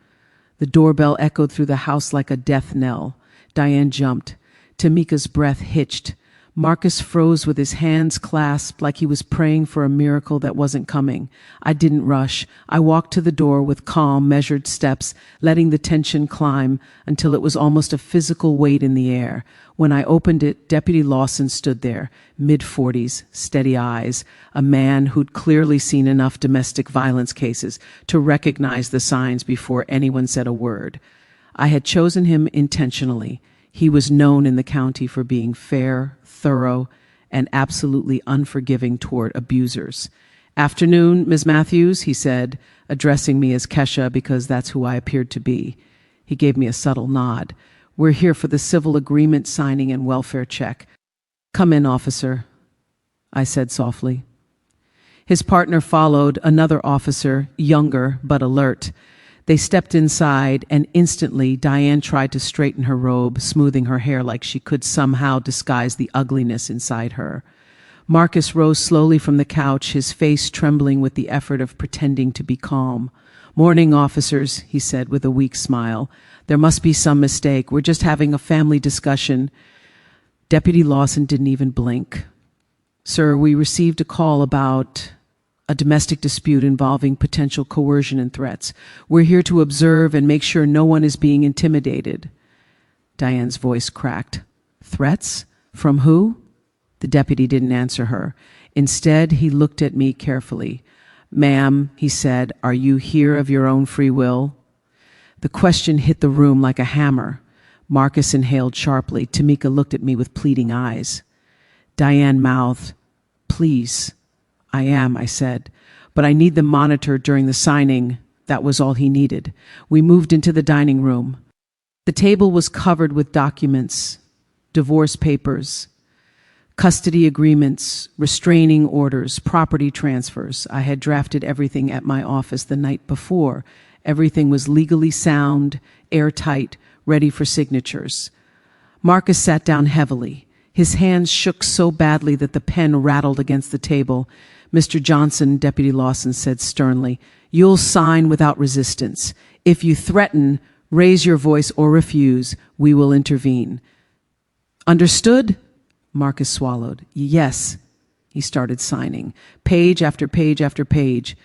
The doorbell echoed through the house like a death knell. Diane jumped. Tamika's breath hitched. Marcus froze with his hands clasped like he was praying for a miracle that wasn't coming. I didn't rush. I walked to the door with calm, measured steps, letting the tension climb until it was almost a physical weight in the air. When I opened it, Deputy Lawson stood there, mid-40s, steady eyes, a man who'd clearly seen enough domestic violence cases to recognize the signs before anyone said a word. I had chosen him intentionally. He was known in the county for being fair, thorough, and absolutely unforgiving toward abusers. "Afternoon, Ms. Matthews," he said, addressing me as Kesha because that's who I appeared to be. He gave me a subtle nod. "We're here for the civil agreement signing and welfare check." "Come in, officer," I said softly. His partner followed, another officer, younger but alert. They stepped inside, and instantly Diane tried to straighten her robe, smoothing her hair like she could somehow disguise the ugliness inside her. Marcus rose slowly from the couch, his face trembling with the effort of pretending to be calm. "Morning, officers," he said with a weak smile. "There must be some mistake. We're just having a family discussion." Deputy Lawson didn't even blink. "Sir, we received a call about a domestic dispute involving potential coercion and threats. We're here to observe and make sure no one is being intimidated." Diane's voice cracked. "Threats? From who?" The deputy didn't answer her. Instead, he looked at me carefully. "Ma'am," he said, "are you here of your own free will?" The question hit the room like a hammer. Marcus inhaled sharply. Tamika looked at me with pleading eyes. Diane mouthed, "Please." "I am," I said, "but I need them monitored during the signing." That was all he needed. We moved into the dining room. The table was covered with documents, divorce papers, custody agreements, restraining orders, property transfers. I had drafted everything at my office the night before. Everything was legally sound, airtight, ready for signatures. Marcus sat down heavily. His hands shook so badly that the pen rattled against the table. "Mr. Johnson," Deputy Lawson said sternly, "you'll sign without resistance. If you threaten, raise your voice, or refuse, we will intervene." "Understood?" Marcus swallowed. "Yes." He started signing, page after page after page.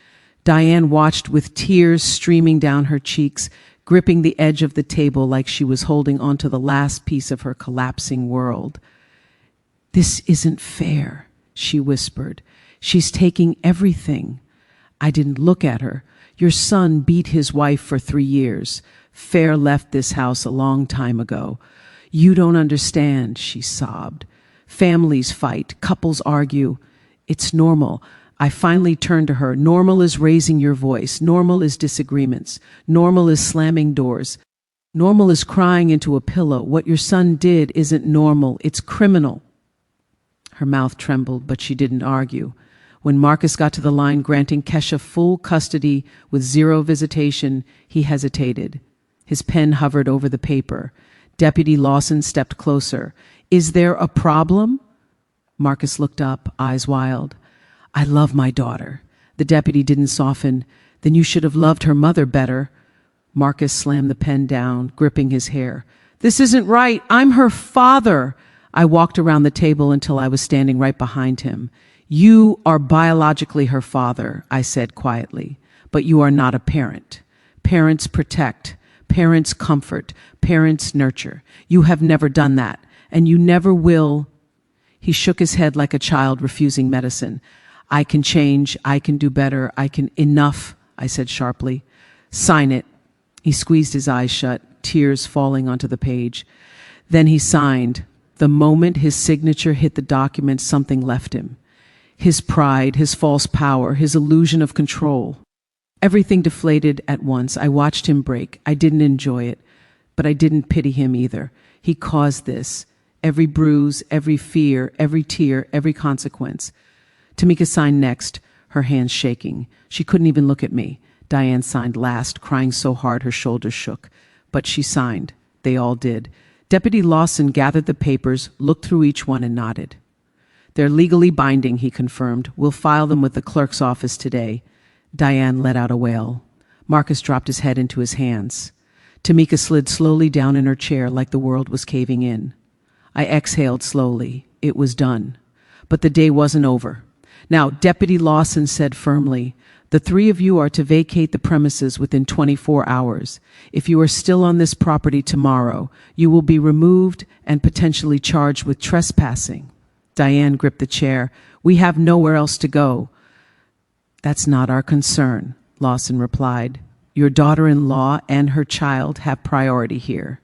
Diane watched with tears streaming down her cheeks, gripping the edge of the table like she was holding onto the last piece of her collapsing world. "This isn't fair," she whispered. "She's taking everything." I didn't look at her. "Your son beat his wife for 3 years. Fair left this house a long time ago." "You don't understand," she sobbed. "Families fight, couples argue. It's normal." I finally turned to her. "Normal is raising your voice. Normal is disagreements. Normal is slamming doors. Normal is crying into a pillow. What your son did isn't normal. It's criminal." Her mouth trembled, but she didn't argue. When Marcus got to the line granting Kesha full custody with 0 visitation, he hesitated. His pen hovered over the paper. Deputy Lawson stepped closer. "Is there a problem?" Marcus looked up, eyes wild. "I love my daughter." The deputy didn't soften. "Then you should have loved her mother better." Marcus slammed the pen down, gripping his hair. "This isn't right. I'm her father." I walked around the table until I was standing right behind him. "You are biologically her father," I said quietly, "but you are not a parent. Parents protect. Parents comfort. Parents nurture. You have never done that, and you never will." He shook his head like a child refusing medicine. "I can change. I can do better. I can—" "Enough," I said sharply. "Sign it." He squeezed his eyes shut. tears falling onto the page. Then he signed. The moment his signature hit the document, something left him. His pride, his false power, his illusion of control. Everything deflated at once. I watched him break. I didn't enjoy it, but I didn't pity him either. He caused this. Every bruise, every fear, every tear, every consequence. Tamika signed next, her hands shaking. She couldn't even look at me. Diane signed last, crying so hard her shoulders shook. But she signed. They all did. Deputy Lawson gathered the papers, looked through each one, and nodded. They're legally binding, he confirmed. We'll file them with the clerk's office today. Diane let out a wail. Marcus dropped his head into his hands. Tamika slid slowly down in her chair like the world was caving in. I exhaled slowly. It was done. But the day wasn't over. Now, Deputy Lawson said firmly, the three of you are to vacate the premises within 24 hours. If you are still on this property tomorrow, you will be removed and potentially charged with trespassing. Diane gripped the chair. We have nowhere else to go. That's not our concern, Lawson replied. Your daughter-in-law and her child have priority here.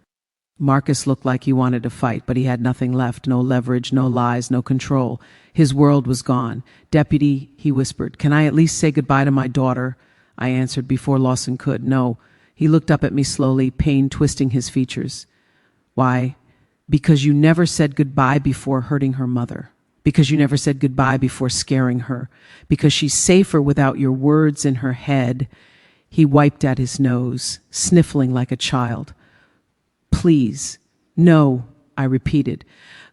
Marcus looked like he wanted to fight, but he had nothing left. No leverage, no lies, no control. His world was gone. Deputy, he whispered, can I at least say goodbye to my daughter? I answered before Lawson could. No. He looked up at me slowly, pain twisting his features. Why? Because you never said goodbye before hurting her mother. Because you never said goodbye before scaring her. Because she's safer without your words in her head. He wiped at his nose, sniffling like a child. Please. No, I repeated.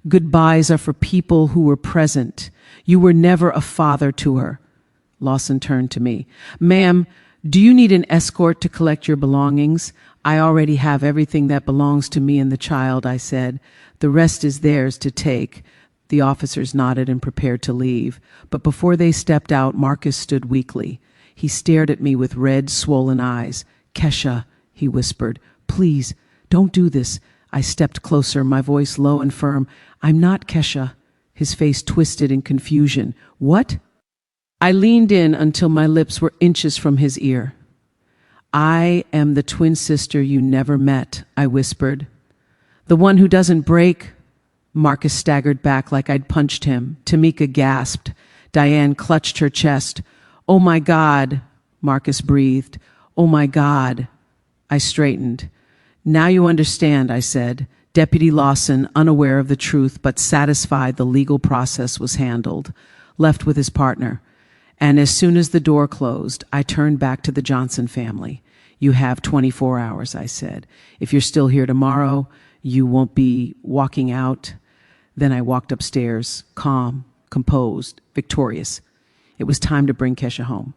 Goodbyes are for people who were present. You were never a father to her. Lawson turned to me. Ma'am, do you need an escort to collect your belongings? I already have everything that belongs to me and the child, I said. The rest is theirs to take. The officers nodded and prepared to leave. But before they stepped out, Marcus stood weakly. He stared at me with red, swollen eyes. Kesha, he whispered, please, don't do this. I stepped closer, my voice low and firm. I'm not Kesha. His face twisted in confusion. What? I leaned in until my lips were inches from his ear. I am the twin sister you never met, I whispered. The one who doesn't break? Marcus staggered back like I'd punched him. Tamika gasped. Diane clutched her chest. Oh my God, Marcus breathed. Oh my God. I straightened. Now you understand, I said. Deputy Lawson, unaware of the truth but satisfied the legal process was handled, left with his partner. And as soon as the door closed, I turned back to the Johnson family. You have 24 hours, I said. If you're still here tomorrow, you won't be walking out. Then I walked upstairs, calm, composed, victorious. It was time to bring Kesha home.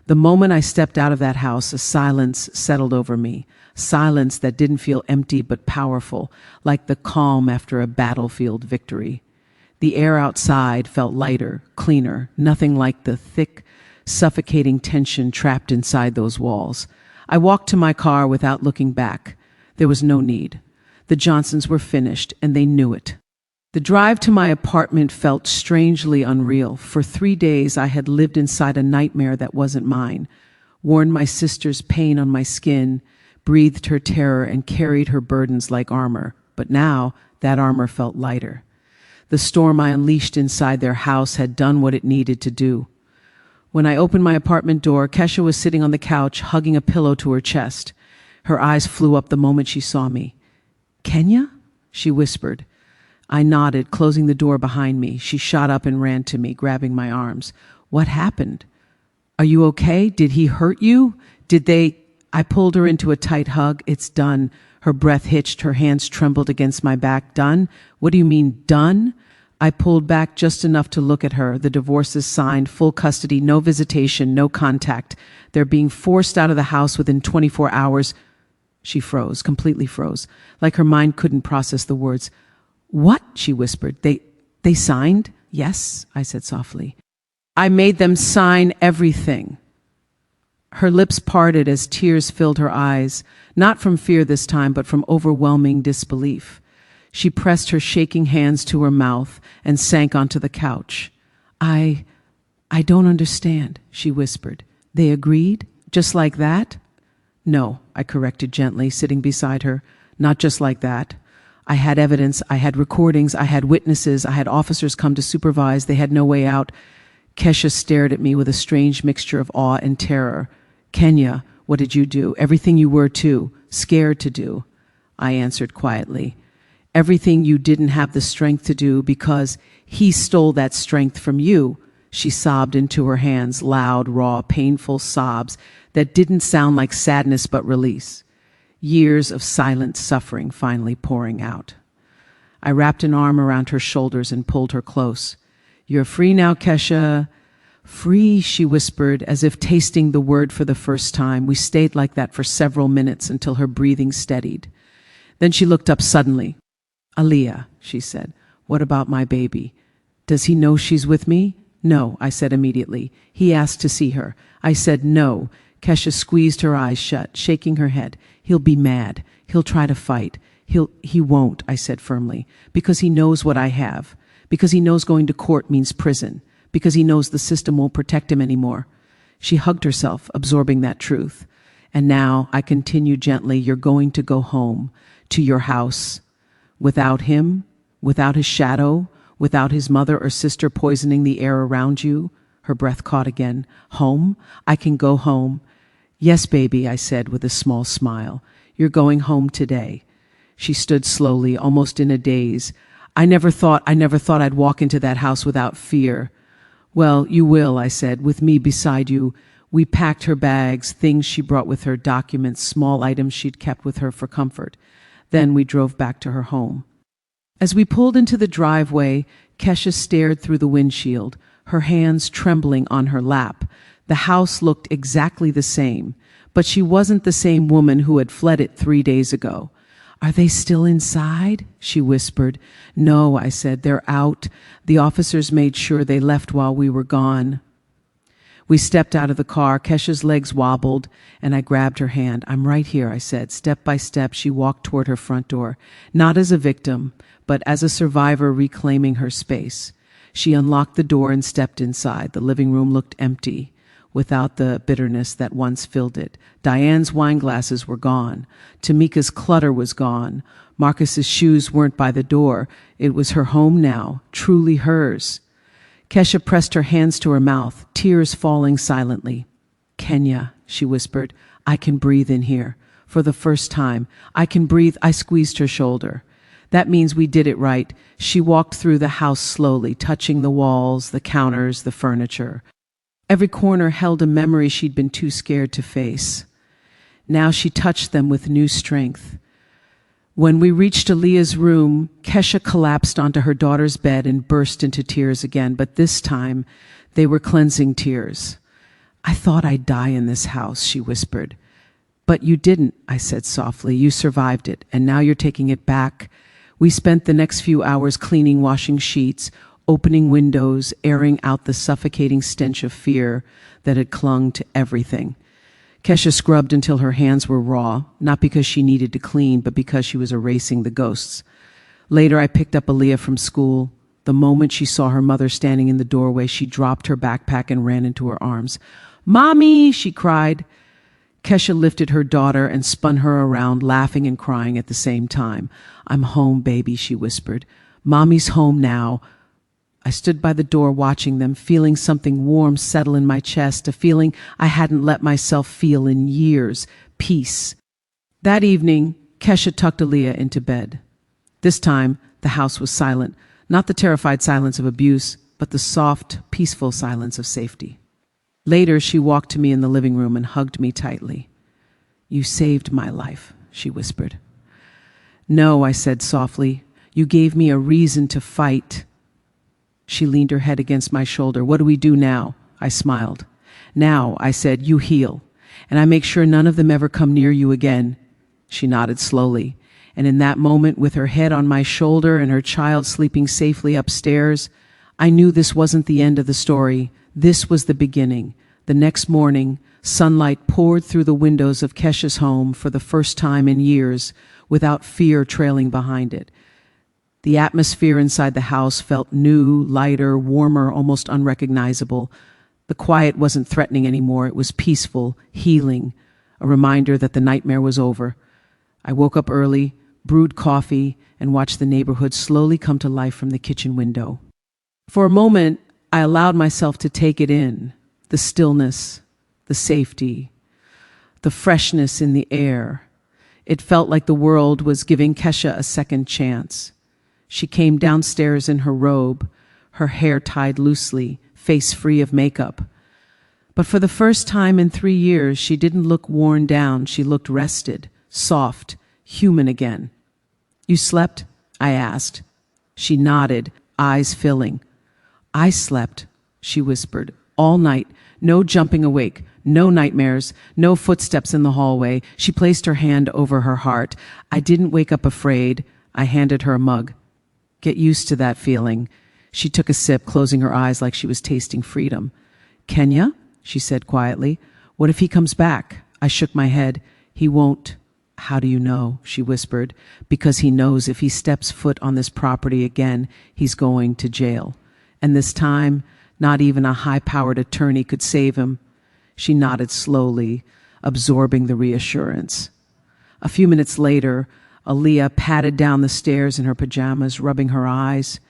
The moment I stepped out of that house, a silence settled over me. Silence that didn't feel empty but powerful, like the calm after a battlefield victory. The air outside felt lighter, cleaner, nothing like the thick, suffocating tension trapped inside those walls. I walked to my car without looking back. There was no need. The Johnsons were finished, and they knew it. The drive to my apartment felt strangely unreal. For 3 days, I had lived inside a nightmare that wasn't mine, worn my sister's pain on my skin, breathed her terror, and carried her burdens like armor. But now, that armor felt lighter. The storm I unleashed inside their house had done what it needed to do. When I opened my apartment door, Kesha was sitting on the couch, hugging a pillow to her chest. Her eyes flew up the moment she saw me. Kenya? She whispered. I nodded, closing the door behind me. She shot up and ran to me, grabbing my arms. What happened? Are you okay? Did he hurt you? Did they... I pulled her into a tight hug. It's done. Her breath hitched. Her hands trembled against my back. Done? What do you mean, done? I pulled back just enough to look at her. The divorce is signed, full custody, no visitation, no contact. They're being forced out of the house within 24 hours. She froze, completely froze, like her mind couldn't process the words. What? She whispered. They signed? Yes, I said softly. I made them sign everything. Her lips parted as tears filled her eyes, not from fear this time, but from overwhelming disbelief. She pressed her shaking hands to her mouth and sank onto the couch. I don't understand, she whispered. They agreed? Just like that? No, I corrected gently, sitting beside her. Not just like that. I had evidence, I had recordings, I had witnesses, I had officers come to supervise. They had no way out. Kesha stared at me with a strange mixture of awe and terror. Kenya, what did you do? Everything you were too, scared to do. I answered quietly. Everything you didn't have the strength to do because he stole that strength from you. She sobbed into her hands, loud, raw, painful sobs that didn't sound like sadness but release. Years of silent suffering finally pouring out. I wrapped an arm around her shoulders and pulled her close. You're free now, Kesha. Free, she whispered, as if tasting the word for the first time. We stayed like that for several minutes until her breathing steadied. Then she looked up suddenly. Aaliyah, she said, what about my baby? Does he know she's with me? No, I said immediately. He asked to see her. I said no. Kesha squeezed her eyes shut, shaking her head. He'll be mad. He'll try to fight. He won't, I said firmly, because he knows what I have, because he knows going to court means prison, because he knows the system won't protect him anymore. She hugged herself, absorbing that truth. And now, I continued gently, you're going to go home, to your house. Without him, without his shadow, without his mother or sister poisoning the air around you. Her breath caught again. Home? I can go home. Yes, baby, I said with a small smile. You're going home today. She stood slowly, almost in a daze. I never thought I'd walk into that house without fear. Well, you will, I said, with me beside you. We packed her bags, things she brought with her, documents, small items she'd kept with her for comfort. Then we drove back to her home. As we pulled into the driveway, Kesha stared through the windshield, her hands trembling on her lap. The house looked exactly the same, but she wasn't the same woman who had fled it 3 days ago. Are they still inside? She whispered. No, I said, they're out. The officers made sure they left while we were gone. We stepped out of the car. Kesha's legs wobbled, and I grabbed her hand. I'm right here, I said. Step by step, she walked toward her front door, not as a victim, but as a survivor reclaiming her space. She unlocked the door and stepped inside. The living room looked empty, without the bitterness that once filled it. Diane's wine glasses were gone. Tamika's clutter was gone. Marcus's shoes weren't by the door. It was her home now, truly hers. Kesha pressed her hands to her mouth, tears falling silently. Kenya, she whispered, I can breathe in here. For the first time, I can breathe. I squeezed her shoulder. That means we did it right. She walked through the house slowly, touching the walls, the counters, the furniture. Every corner held a memory she'd been too scared to face. Now she touched them with new strength. When we reached Aaliyah's room, Kesha collapsed onto her daughter's bed and burst into tears again, but this time they were cleansing tears. I thought I'd die in this house, she whispered. But you didn't, I said softly. You survived it, and now you're taking it back. We spent the next few hours cleaning, washing sheets, opening windows, airing out the suffocating stench of fear that had clung to everything. Kesha scrubbed until her hands were raw, not because she needed to clean, but because she was erasing the ghosts. Later, I picked up Aaliyah from school. The moment she saw her mother standing in the doorway, she dropped her backpack and ran into her arms. Mommy, she cried. Kesha lifted her daughter and spun her around, laughing and crying at the same time. I'm home, baby, she whispered. Mommy's home now. I stood by the door watching them, feeling something warm settle in my chest, a feeling I hadn't let myself feel in years, peace. That evening, Kesha tucked Aaliyah into bed. This time, the house was silent, not the terrified silence of abuse, but the soft, peaceful silence of safety. Later, she walked to me in the living room and hugged me tightly. You saved my life, she whispered. No, I said softly. You gave me a reason to fight. She leaned her head against my shoulder. What do we do now? I smiled. Now, I said, you heal, and I make sure none of them ever come near you again. She nodded slowly, and in that moment, with her head on my shoulder and her child sleeping safely upstairs, I knew this wasn't the end of the story. This was the beginning. The next morning, sunlight poured through the windows of Kesha's home for the first time in years, without fear trailing behind it. The atmosphere inside the house felt new, lighter, warmer, almost unrecognizable. The quiet wasn't threatening anymore. It was peaceful, healing, a reminder that the nightmare was over. I woke up early, brewed coffee, and watched the neighborhood slowly come to life from the kitchen window. For a moment, I allowed myself to take it in, the stillness, the safety, the freshness in the air. It felt like the world was giving Kesha a second chance. She came downstairs in her robe, her hair tied loosely, face free of makeup. But for the first time in 3 years, she didn't look worn down. She looked rested, soft, human again. "You slept?" I asked. She nodded, eyes filling. "I slept," she whispered, "all night. No jumping awake, no nightmares, no footsteps in the hallway." She placed her hand over her heart. "I didn't wake up afraid." I handed her a mug. "Get used to that feeling." She took a sip, closing her eyes like she was tasting freedom. "Kenya?" she said quietly. "What if he comes back?" I shook my head. "He won't." "How do you know?" she whispered. "Because he knows if he steps foot on this property again, he's going to jail. And this time, not even a high-powered attorney could save him." She nodded slowly, absorbing the reassurance. A few minutes later, Aaliyah patted down the stairs in her pajamas, rubbing her eyes.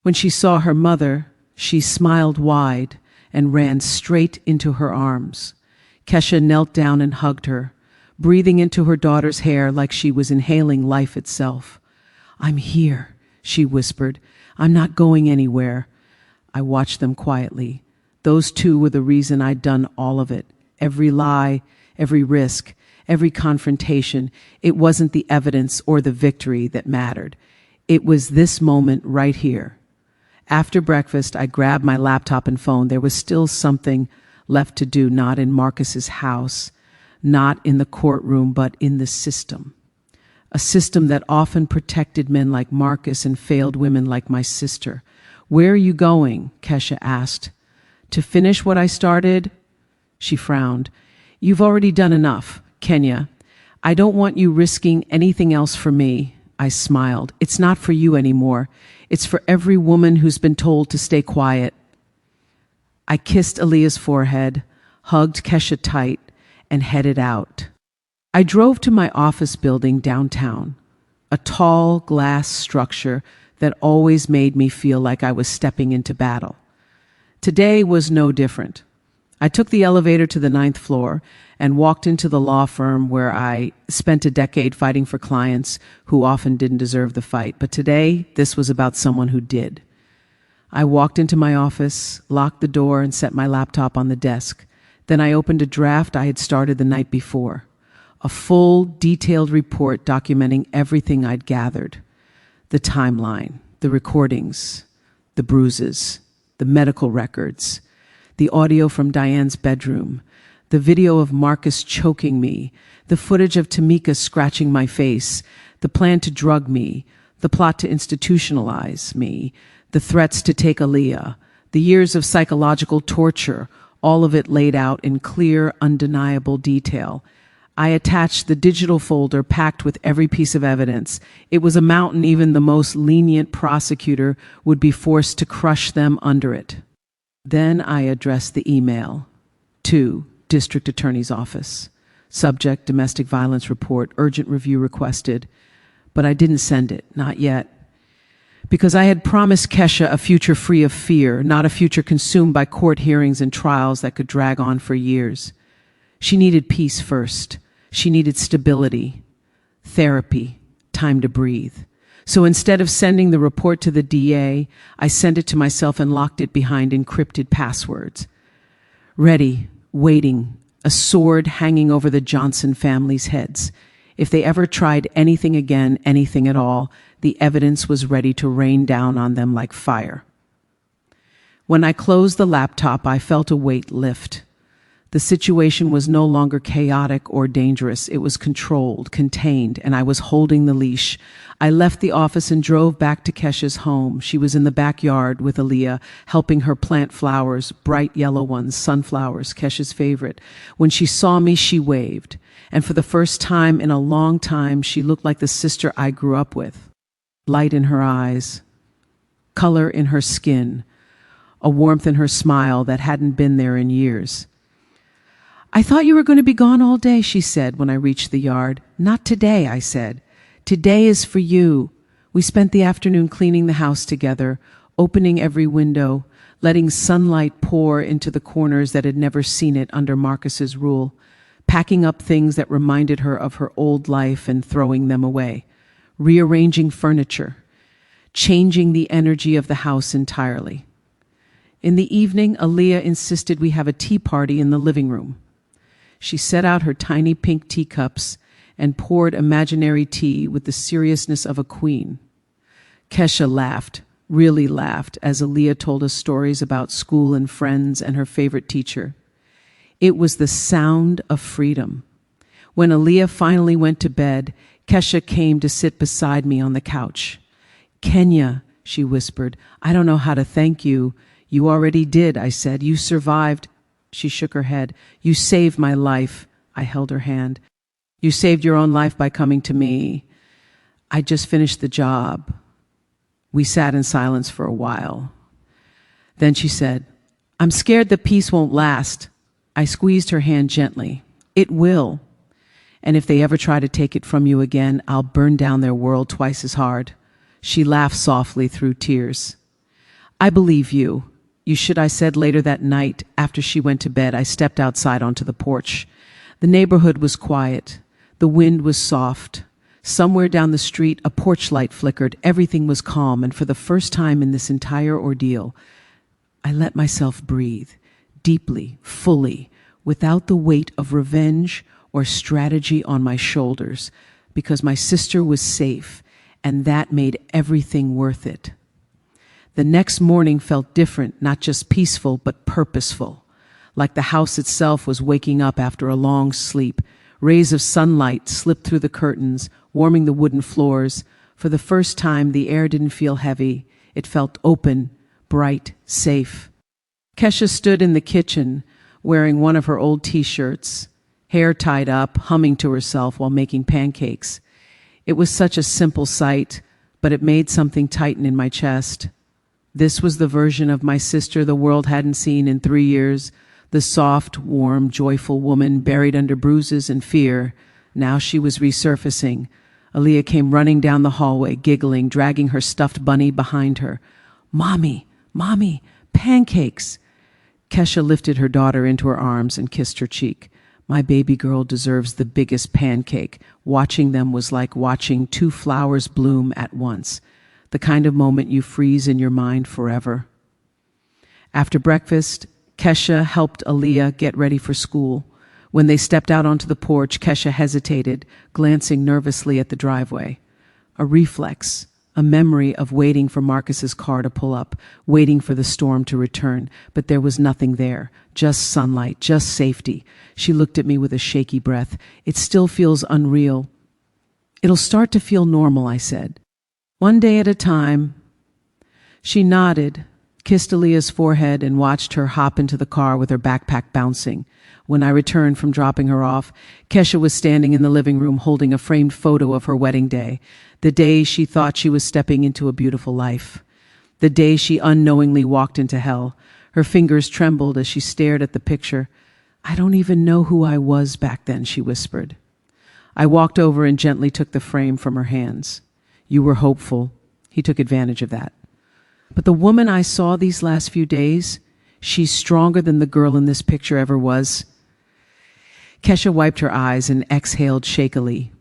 When she saw her mother, she smiled wide and ran straight into her arms. Kesha knelt down and hugged her, breathing into her daughter's hair like she was inhaling life itself. "I'm here," she whispered. "I'm not going anywhere." I watched them quietly. Those two were the reason I'd done all of it. Every lie, every risk, every confrontation. It wasn't the evidence or the victory that mattered. It was this moment right here. After breakfast, I grabbed my laptop and phone. There was still something left to do, not in Marcus's house, not in the courtroom, but in the system. A system that often protected men like Marcus and failed women like my sister. "Where are you going?" Kesha asked. "To finish what I started?" She frowned. "You've already done enough, Kenya. I don't want you risking anything else for me." I smiled. "It's not for you anymore. It's for every woman who's been told to stay quiet." I kissed Aaliyah's forehead, hugged Kesha tight, and headed out. I drove to my office building downtown, a tall glass structure that always made me feel like I was stepping into battle. Today was no different. I took the elevator to the 9th floor and walked into the law firm where I spent a decade fighting for clients who often didn't deserve the fight. But today, this was about someone who did. I walked into my office, locked the door, and set my laptop on the desk. Then I opened a draft I had started the night before. A full, detailed report documenting everything I'd gathered. The timeline, the recordings, the bruises, the medical records, the audio from Diane's bedroom, the video of Marcus choking me, the footage of Tamika scratching my face, the plan to drug me, the plot to institutionalize me, the threats to take Aaliyah, the years of psychological torture, all of it laid out in clear, undeniable detail. I attached the digital folder packed with every piece of evidence. It was a mountain even the most lenient prosecutor would be forced to crush them under it. Then I addressed the email to District Attorney's Office. Subject, domestic violence report, urgent review requested. But I didn't send it, not yet. Because I had promised Kesha a future free of fear, not a future consumed by court hearings and trials that could drag on for years. She needed peace first. She needed stability, therapy, time to breathe. So instead of sending the report to the DA, I sent it to myself and locked it behind encrypted passwords. Ready, waiting, a sword hanging over the Johnson family's heads. If they ever tried anything again, anything at all, the evidence was ready to rain down on them like fire. When I closed the laptop, I felt a weight lift. The situation was no longer chaotic or dangerous. It was controlled, contained, and I was holding the leash. I left the office and drove back to Kesha's home. She was in the backyard with Aaliyah, helping her plant flowers, bright yellow ones, sunflowers, Kesha's favorite. When she saw me, she waved. And for the first time in a long time, she looked like the sister I grew up with. Light in her eyes, color in her skin, a warmth in her smile that hadn't been there in years. "I thought you were going to be gone all day," she said when I reached the yard. "Not today," I said. "Today is for you." We spent the afternoon cleaning the house together, opening every window, letting sunlight pour into the corners that had never seen it under Marcus's rule, packing up things that reminded her of her old life and throwing them away, rearranging furniture, changing the energy of the house entirely. In the evening, Aaliyah insisted we have a tea party in the living room. She set out her tiny pink teacups and poured imaginary tea with the seriousness of a queen. Kesha laughed, really laughed, as Aaliyah told us stories about school and friends and her favorite teacher. It was the sound of freedom. When Aaliyah finally went to bed, Kesha came to sit beside me on the couch. "Kenya," she whispered, "I don't know how to thank you." "You already did," I said. "You survived." She shook her head. "You saved my life." I held her hand. "You saved your own life by coming to me. I just finished the job." We sat in silence for a while. Then she said, "I'm scared the peace won't last." I squeezed her hand gently. "It will. And if they ever try to take it from you again, I'll burn down their world twice as hard." She laughed softly through tears. "I believe you." "You should," I said later that night. After she went to bed, I stepped outside onto the porch. The neighborhood was quiet. The wind was soft. Somewhere down the street, a porch light flickered. Everything was calm, and for the first time in this entire ordeal, I let myself breathe, deeply, fully, without the weight of revenge or strategy on my shoulders, because my sister was safe, and that made everything worth it. The next morning felt different, not just peaceful, but purposeful, like the house itself was waking up after a long sleep. Rays of sunlight slipped through the curtains, warming the wooden floors. For the first time, the air didn't feel heavy. It felt open, bright, safe. Kesha stood in the kitchen, wearing one of her old T-shirts, hair tied up, humming to herself while making pancakes. It was such a simple sight, but it made something tighten in my chest. This was the version of my sister the world hadn't seen in 3 years, the soft, warm, joyful woman buried under bruises and fear. Now she was resurfacing. Aaliyah came running down the hallway, giggling, dragging her stuffed bunny behind her. "Mommy, Mommy, pancakes!" Kesha lifted her daughter into her arms and kissed her cheek. My baby girl deserves the biggest pancake. Watching them was like watching 2 flowers bloom at once, the kind of moment you freeze in your mind forever. After breakfast, Kesha helped Aaliyah get ready for school. When they stepped out onto the porch, Kesha hesitated, glancing nervously at the driveway. A reflex, a memory of waiting for Marcus's car to pull up, waiting for the storm to return. But there was nothing there, just sunlight, just safety. She looked at me with a shaky breath. "It still feels unreal." "It'll start to feel normal," I said. "One day at a time." She nodded, kissed Aaliyah's forehead, and watched her hop into the car with her backpack bouncing. When I returned from dropping her off, Kesha was standing in the living room holding a framed photo of her wedding day, the day she thought she was stepping into a beautiful life, the day she unknowingly walked into hell. Her fingers trembled as she stared at the picture. "I don't even know who I was back then," she whispered. I walked over and gently took the frame from her hands. "You were hopeful." He took advantage of that. "But the woman I saw these last few days, she's stronger than the girl in this picture ever was." Kesha wiped her eyes and exhaled shakily.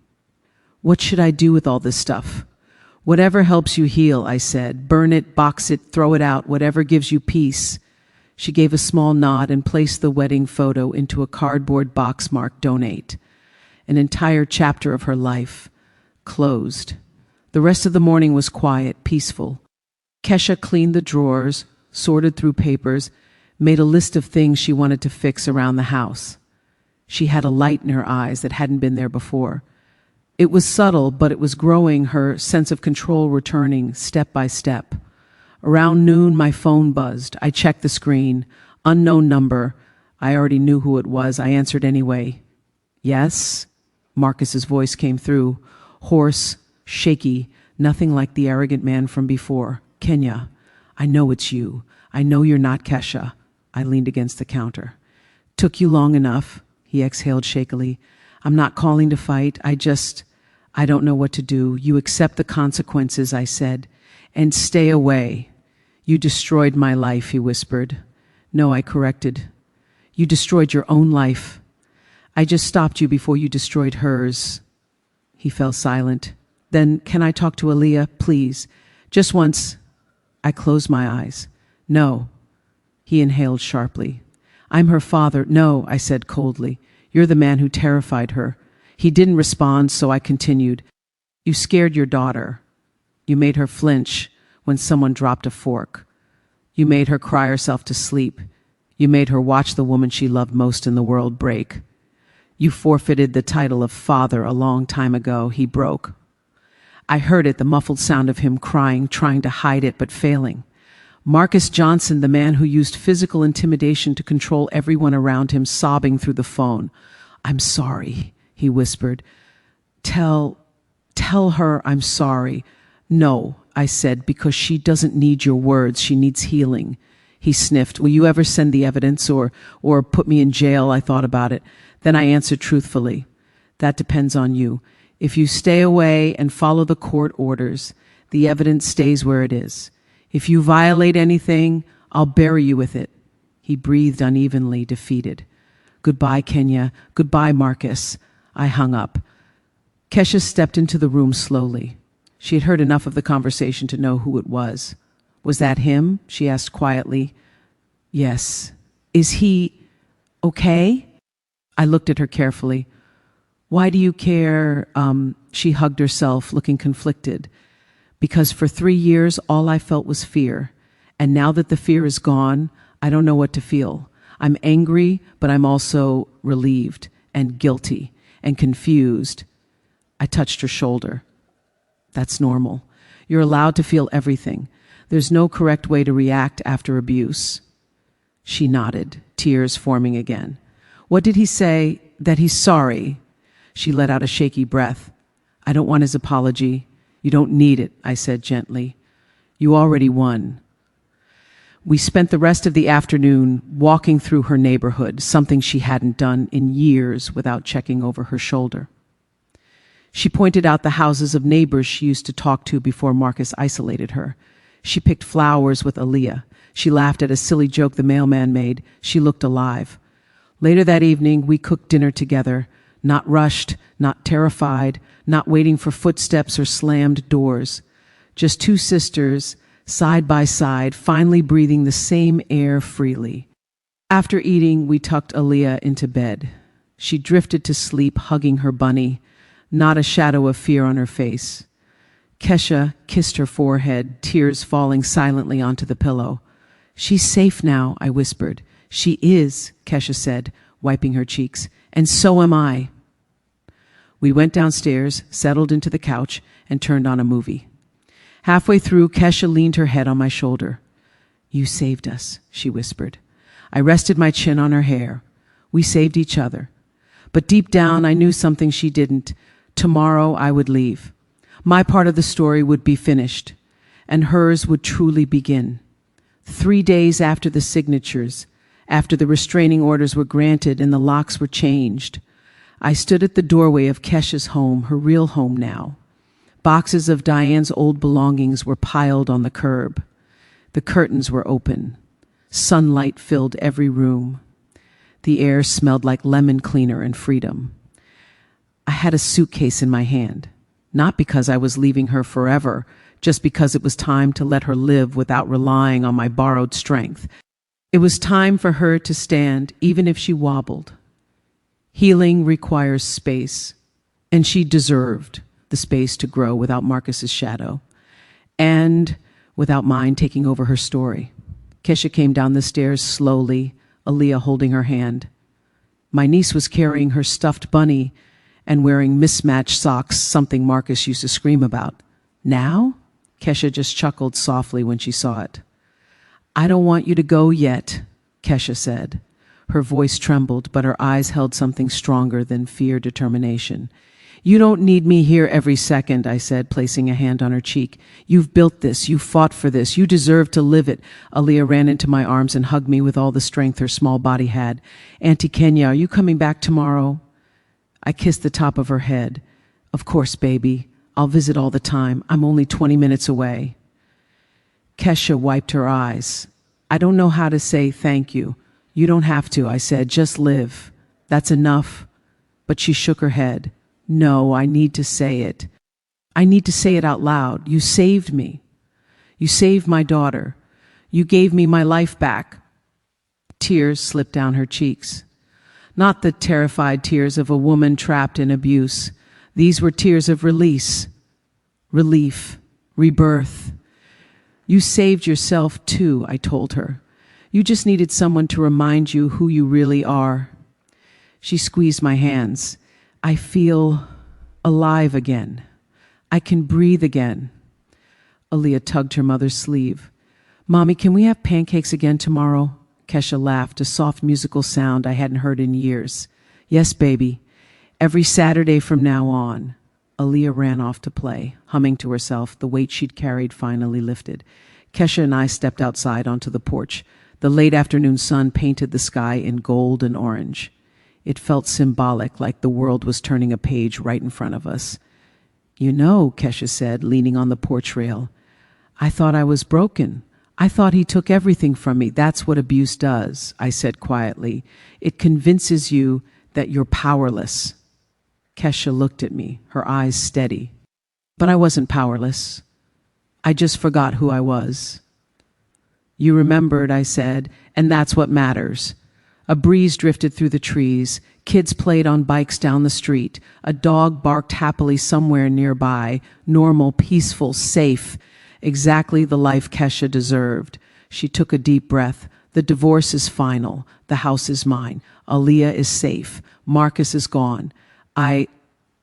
"What should I do with all this stuff?" "Whatever helps you heal," I said. "Burn it, box it, throw it out, whatever gives you peace." She gave a small nod and placed the wedding photo into a cardboard box marked "Donate." An entire chapter of her life closed. The rest of the morning was quiet, peaceful. Kesha cleaned the drawers, sorted through papers, made a list of things she wanted to fix around the house. She had a light in her eyes that hadn't been there before. It was subtle, but it was growing, her sense of control returning step by step. Around noon, my phone buzzed. I checked the screen. Unknown number. I already knew who it was. I answered anyway. "Yes?" Marcus's voice came through, hoarse, shaky, nothing like the arrogant man from before. "Kenya, I know it's you. I know you're not Kesha." I leaned against the counter. "Took you long enough," he exhaled shakily. I'm not calling to fight. I don't know what to do. You accept the consequences, I said, and stay away. You destroyed my life, he whispered. No, I corrected. You destroyed your own life. I just stopped you before you destroyed hers. He fell silent. Then, can I talk to Aaliyah, please? Just once. I closed my eyes. No. He inhaled sharply. I'm her father. No, I said coldly. You're the man who terrified her. He didn't respond, so I continued. You scared your daughter. You made her flinch when someone dropped a fork. You made her cry herself to sleep. You made her watch the woman she loved most in the world break. You forfeited the title of father a long time ago. He broke. I heard it, the muffled sound of him crying, trying to hide it, but failing. Marcus Johnson, the man who used physical intimidation to control everyone around him, sobbing through the phone. I'm sorry, he whispered. Tell her I'm sorry. No, I said, because she doesn't need your words. She needs healing. He sniffed. Will you ever send the evidence or put me in jail? I thought about it. Then I answered truthfully. That depends on you. If you stay away and follow the court orders, the evidence stays where it is. If you violate anything, I'll bury you with it. He breathed unevenly, defeated. Goodbye, Kenya. Goodbye, Marcus. I hung up. Kesha stepped into the room slowly. She had heard enough of the conversation to know who it was. Was that him? She asked quietly. Yes. Is he okay? I looked at her carefully. Why do you care? She hugged herself, looking conflicted. Because for 3 years, all I felt was fear. And now that the fear is gone, I don't know what to feel. I'm angry, but I'm also relieved and guilty and confused. I touched her shoulder. That's normal. You're allowed to feel everything. There's no correct way to react after abuse. She nodded, tears forming again. What did he say? That he's sorry. She let out a shaky breath. I don't want his apology. You don't need it, I said gently. You already won. We spent the rest of the afternoon walking through her neighborhood, something she hadn't done in years without checking over her shoulder. She pointed out the houses of neighbors she used to talk to before Marcus isolated her. She picked flowers with Aaliyah. She laughed at a silly joke the mailman made. She looked alive. Later that evening, we cooked dinner together, not rushed, not terrified, not waiting for footsteps or slammed doors. Just two sisters, side by side, finally breathing the same air freely. After eating, we tucked Aaliyah into bed. She drifted to sleep, hugging her bunny, not a shadow of fear on her face. Kesha kissed her forehead, tears falling silently onto the pillow. She's safe now, I whispered. She is, Kesha said, wiping her cheeks. And so am I. We went downstairs, settled into the couch, and turned on a movie. Halfway through, Kesha leaned her head on my shoulder. You saved us, she whispered. I rested my chin on her hair. We saved each other. But deep down, I knew something she didn't. Tomorrow, I would leave. My part of the story would be finished, and hers would truly begin. 3 days after the signatures, after the restraining orders were granted and the locks were changed, I stood at the doorway of Kesha's home, her real home now. Boxes of Diane's old belongings were piled on the curb. The curtains were open. Sunlight filled every room. The air smelled like lemon cleaner and freedom. I had a suitcase in my hand, not because I was leaving her forever, just because it was time to let her live without relying on my borrowed strength. It was time for her to stand, even if she wobbled. Healing requires space, and she deserved the space to grow without Marcus's shadow, and without mine taking over her story. Kesha came down the stairs slowly, Aaliyah holding her hand. My niece was carrying her stuffed bunny and wearing mismatched socks, something Marcus used to scream about. Now? Kesha just chuckled softly when she saw it. I don't want you to go yet, Kesha said. Her voice trembled, but her eyes held something stronger than fear, determination. You don't need me here every second, I said, placing a hand on her cheek. You've built this. You fought for this. You deserve to live it. Aaliyah ran into my arms and hugged me with all the strength her small body had. Auntie Kenya, are you coming back tomorrow? I kissed the top of her head. Of course, baby. I'll visit all the time. I'm only 20 minutes away. Kesha wiped her eyes. I don't know how to say thank you. You don't have to, I said. Just live. That's enough. But she shook her head. No, I need to say it. I need to say it out loud. You saved me. You saved my daughter. You gave me my life back. Tears slipped down her cheeks. Not the terrified tears of a woman trapped in abuse. These were tears of release, relief, rebirth. You saved yourself too, I told her. You just needed someone to remind you who you really are. She squeezed my hands. I feel alive again. I can breathe again. Aaliyah tugged her mother's sleeve. Mommy, can we have pancakes again tomorrow? Kesha laughed, a soft musical sound I hadn't heard in years. Yes, baby. Every Saturday from now on. Aaliyah ran off to play, humming to herself. The weight she'd carried finally lifted. Kesha and I stepped outside onto the porch. The late afternoon sun painted the sky in gold and orange. It felt symbolic, like the world was turning a page right in front of us. You know, Kesha said, leaning on the porch rail, I thought I was broken. I thought he took everything from me. That's what abuse does, I said quietly. It convinces you that you're powerless. Kesha looked at me, her eyes steady. But I wasn't powerless. I just forgot who I was. You remembered, I said, and that's what matters. A breeze drifted through the trees. Kids played on bikes down the street. A dog barked happily somewhere nearby. Normal, peaceful, safe. Exactly the life Kesha deserved. She took a deep breath. The divorce is final. The house is mine. Aaliyah is safe. Marcus is gone.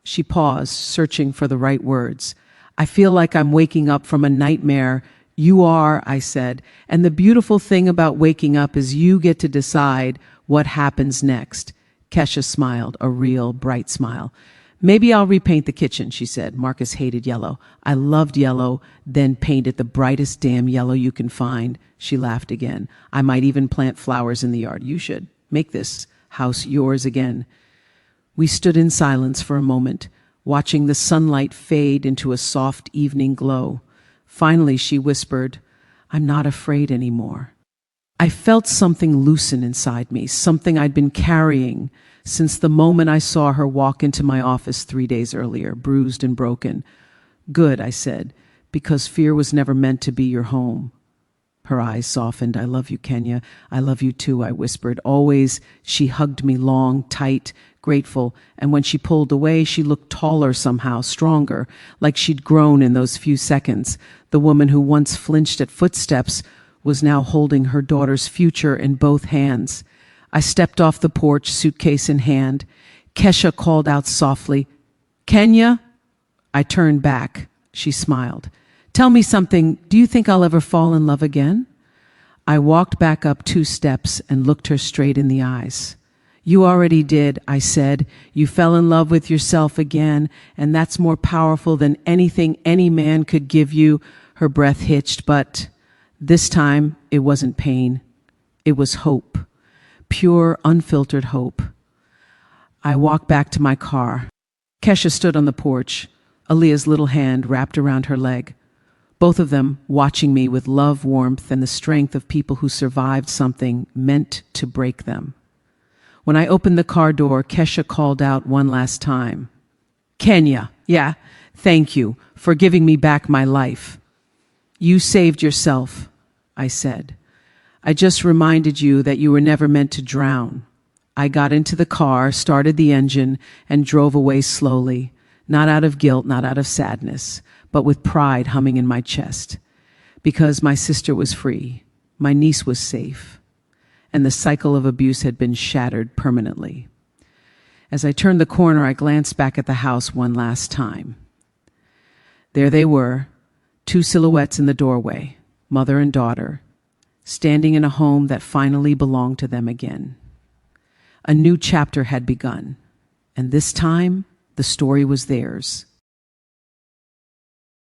She paused, searching for the right words. I feel like I'm waking up from a nightmare. You are, I said. And the beautiful thing about waking up is you get to decide what happens next. Kesha smiled, a real bright smile. Maybe I'll repaint the kitchen, she said. Marcus hated yellow. I loved yellow, then painted the brightest damn yellow you can find. She laughed again. I might even plant flowers in the yard. You should make this house yours again. We stood in silence for a moment, watching the sunlight fade into a soft evening glow. Finally, she whispered, I'm not afraid anymore. I felt something loosen inside me, something I'd been carrying since the moment I saw her walk into my office 3 days earlier, bruised and broken. Good, I said, because fear was never meant to be your home. Her eyes softened. I love you, Kenya. I love you too, I whispered. Always, she hugged me long, tight, grateful, and when she pulled away, she looked taller somehow, stronger, like she'd grown in those few seconds. The woman who once flinched at footsteps was now holding her daughter's future in both hands. I stepped off the porch, suitcase in hand. Kesha called out softly, Kenya? I turned back. She smiled. Tell me something. Do you think I'll ever fall in love again? I walked back up 2 steps and looked her straight in the eyes. You already did, I said. You fell in love with yourself again, and that's more powerful than anything any man could give you. Her breath hitched, but this time it wasn't pain. It was hope. Pure, unfiltered hope. I walked back to my car. Kesha stood on the porch, Aaliyah's little hand wrapped around her leg. Both of them watching me with love, warmth, and the strength of people who survived something meant to break them. When I opened the car door, Kesha called out one last time. Kenya, yeah, thank you for giving me back my life. You saved yourself, I said. I just reminded you that you were never meant to drown. I got into the car, started the engine, and drove away slowly, not out of guilt, not out of sadness, but with pride humming in my chest. Because my sister was free, my niece was safe, and the cycle of abuse had been shattered permanently. As I turned the corner, I glanced back at the house one last time. There they were, 2 silhouettes in the doorway, mother and daughter, standing in a home that finally belonged to them again. A new chapter had begun, and this time The story was theirs.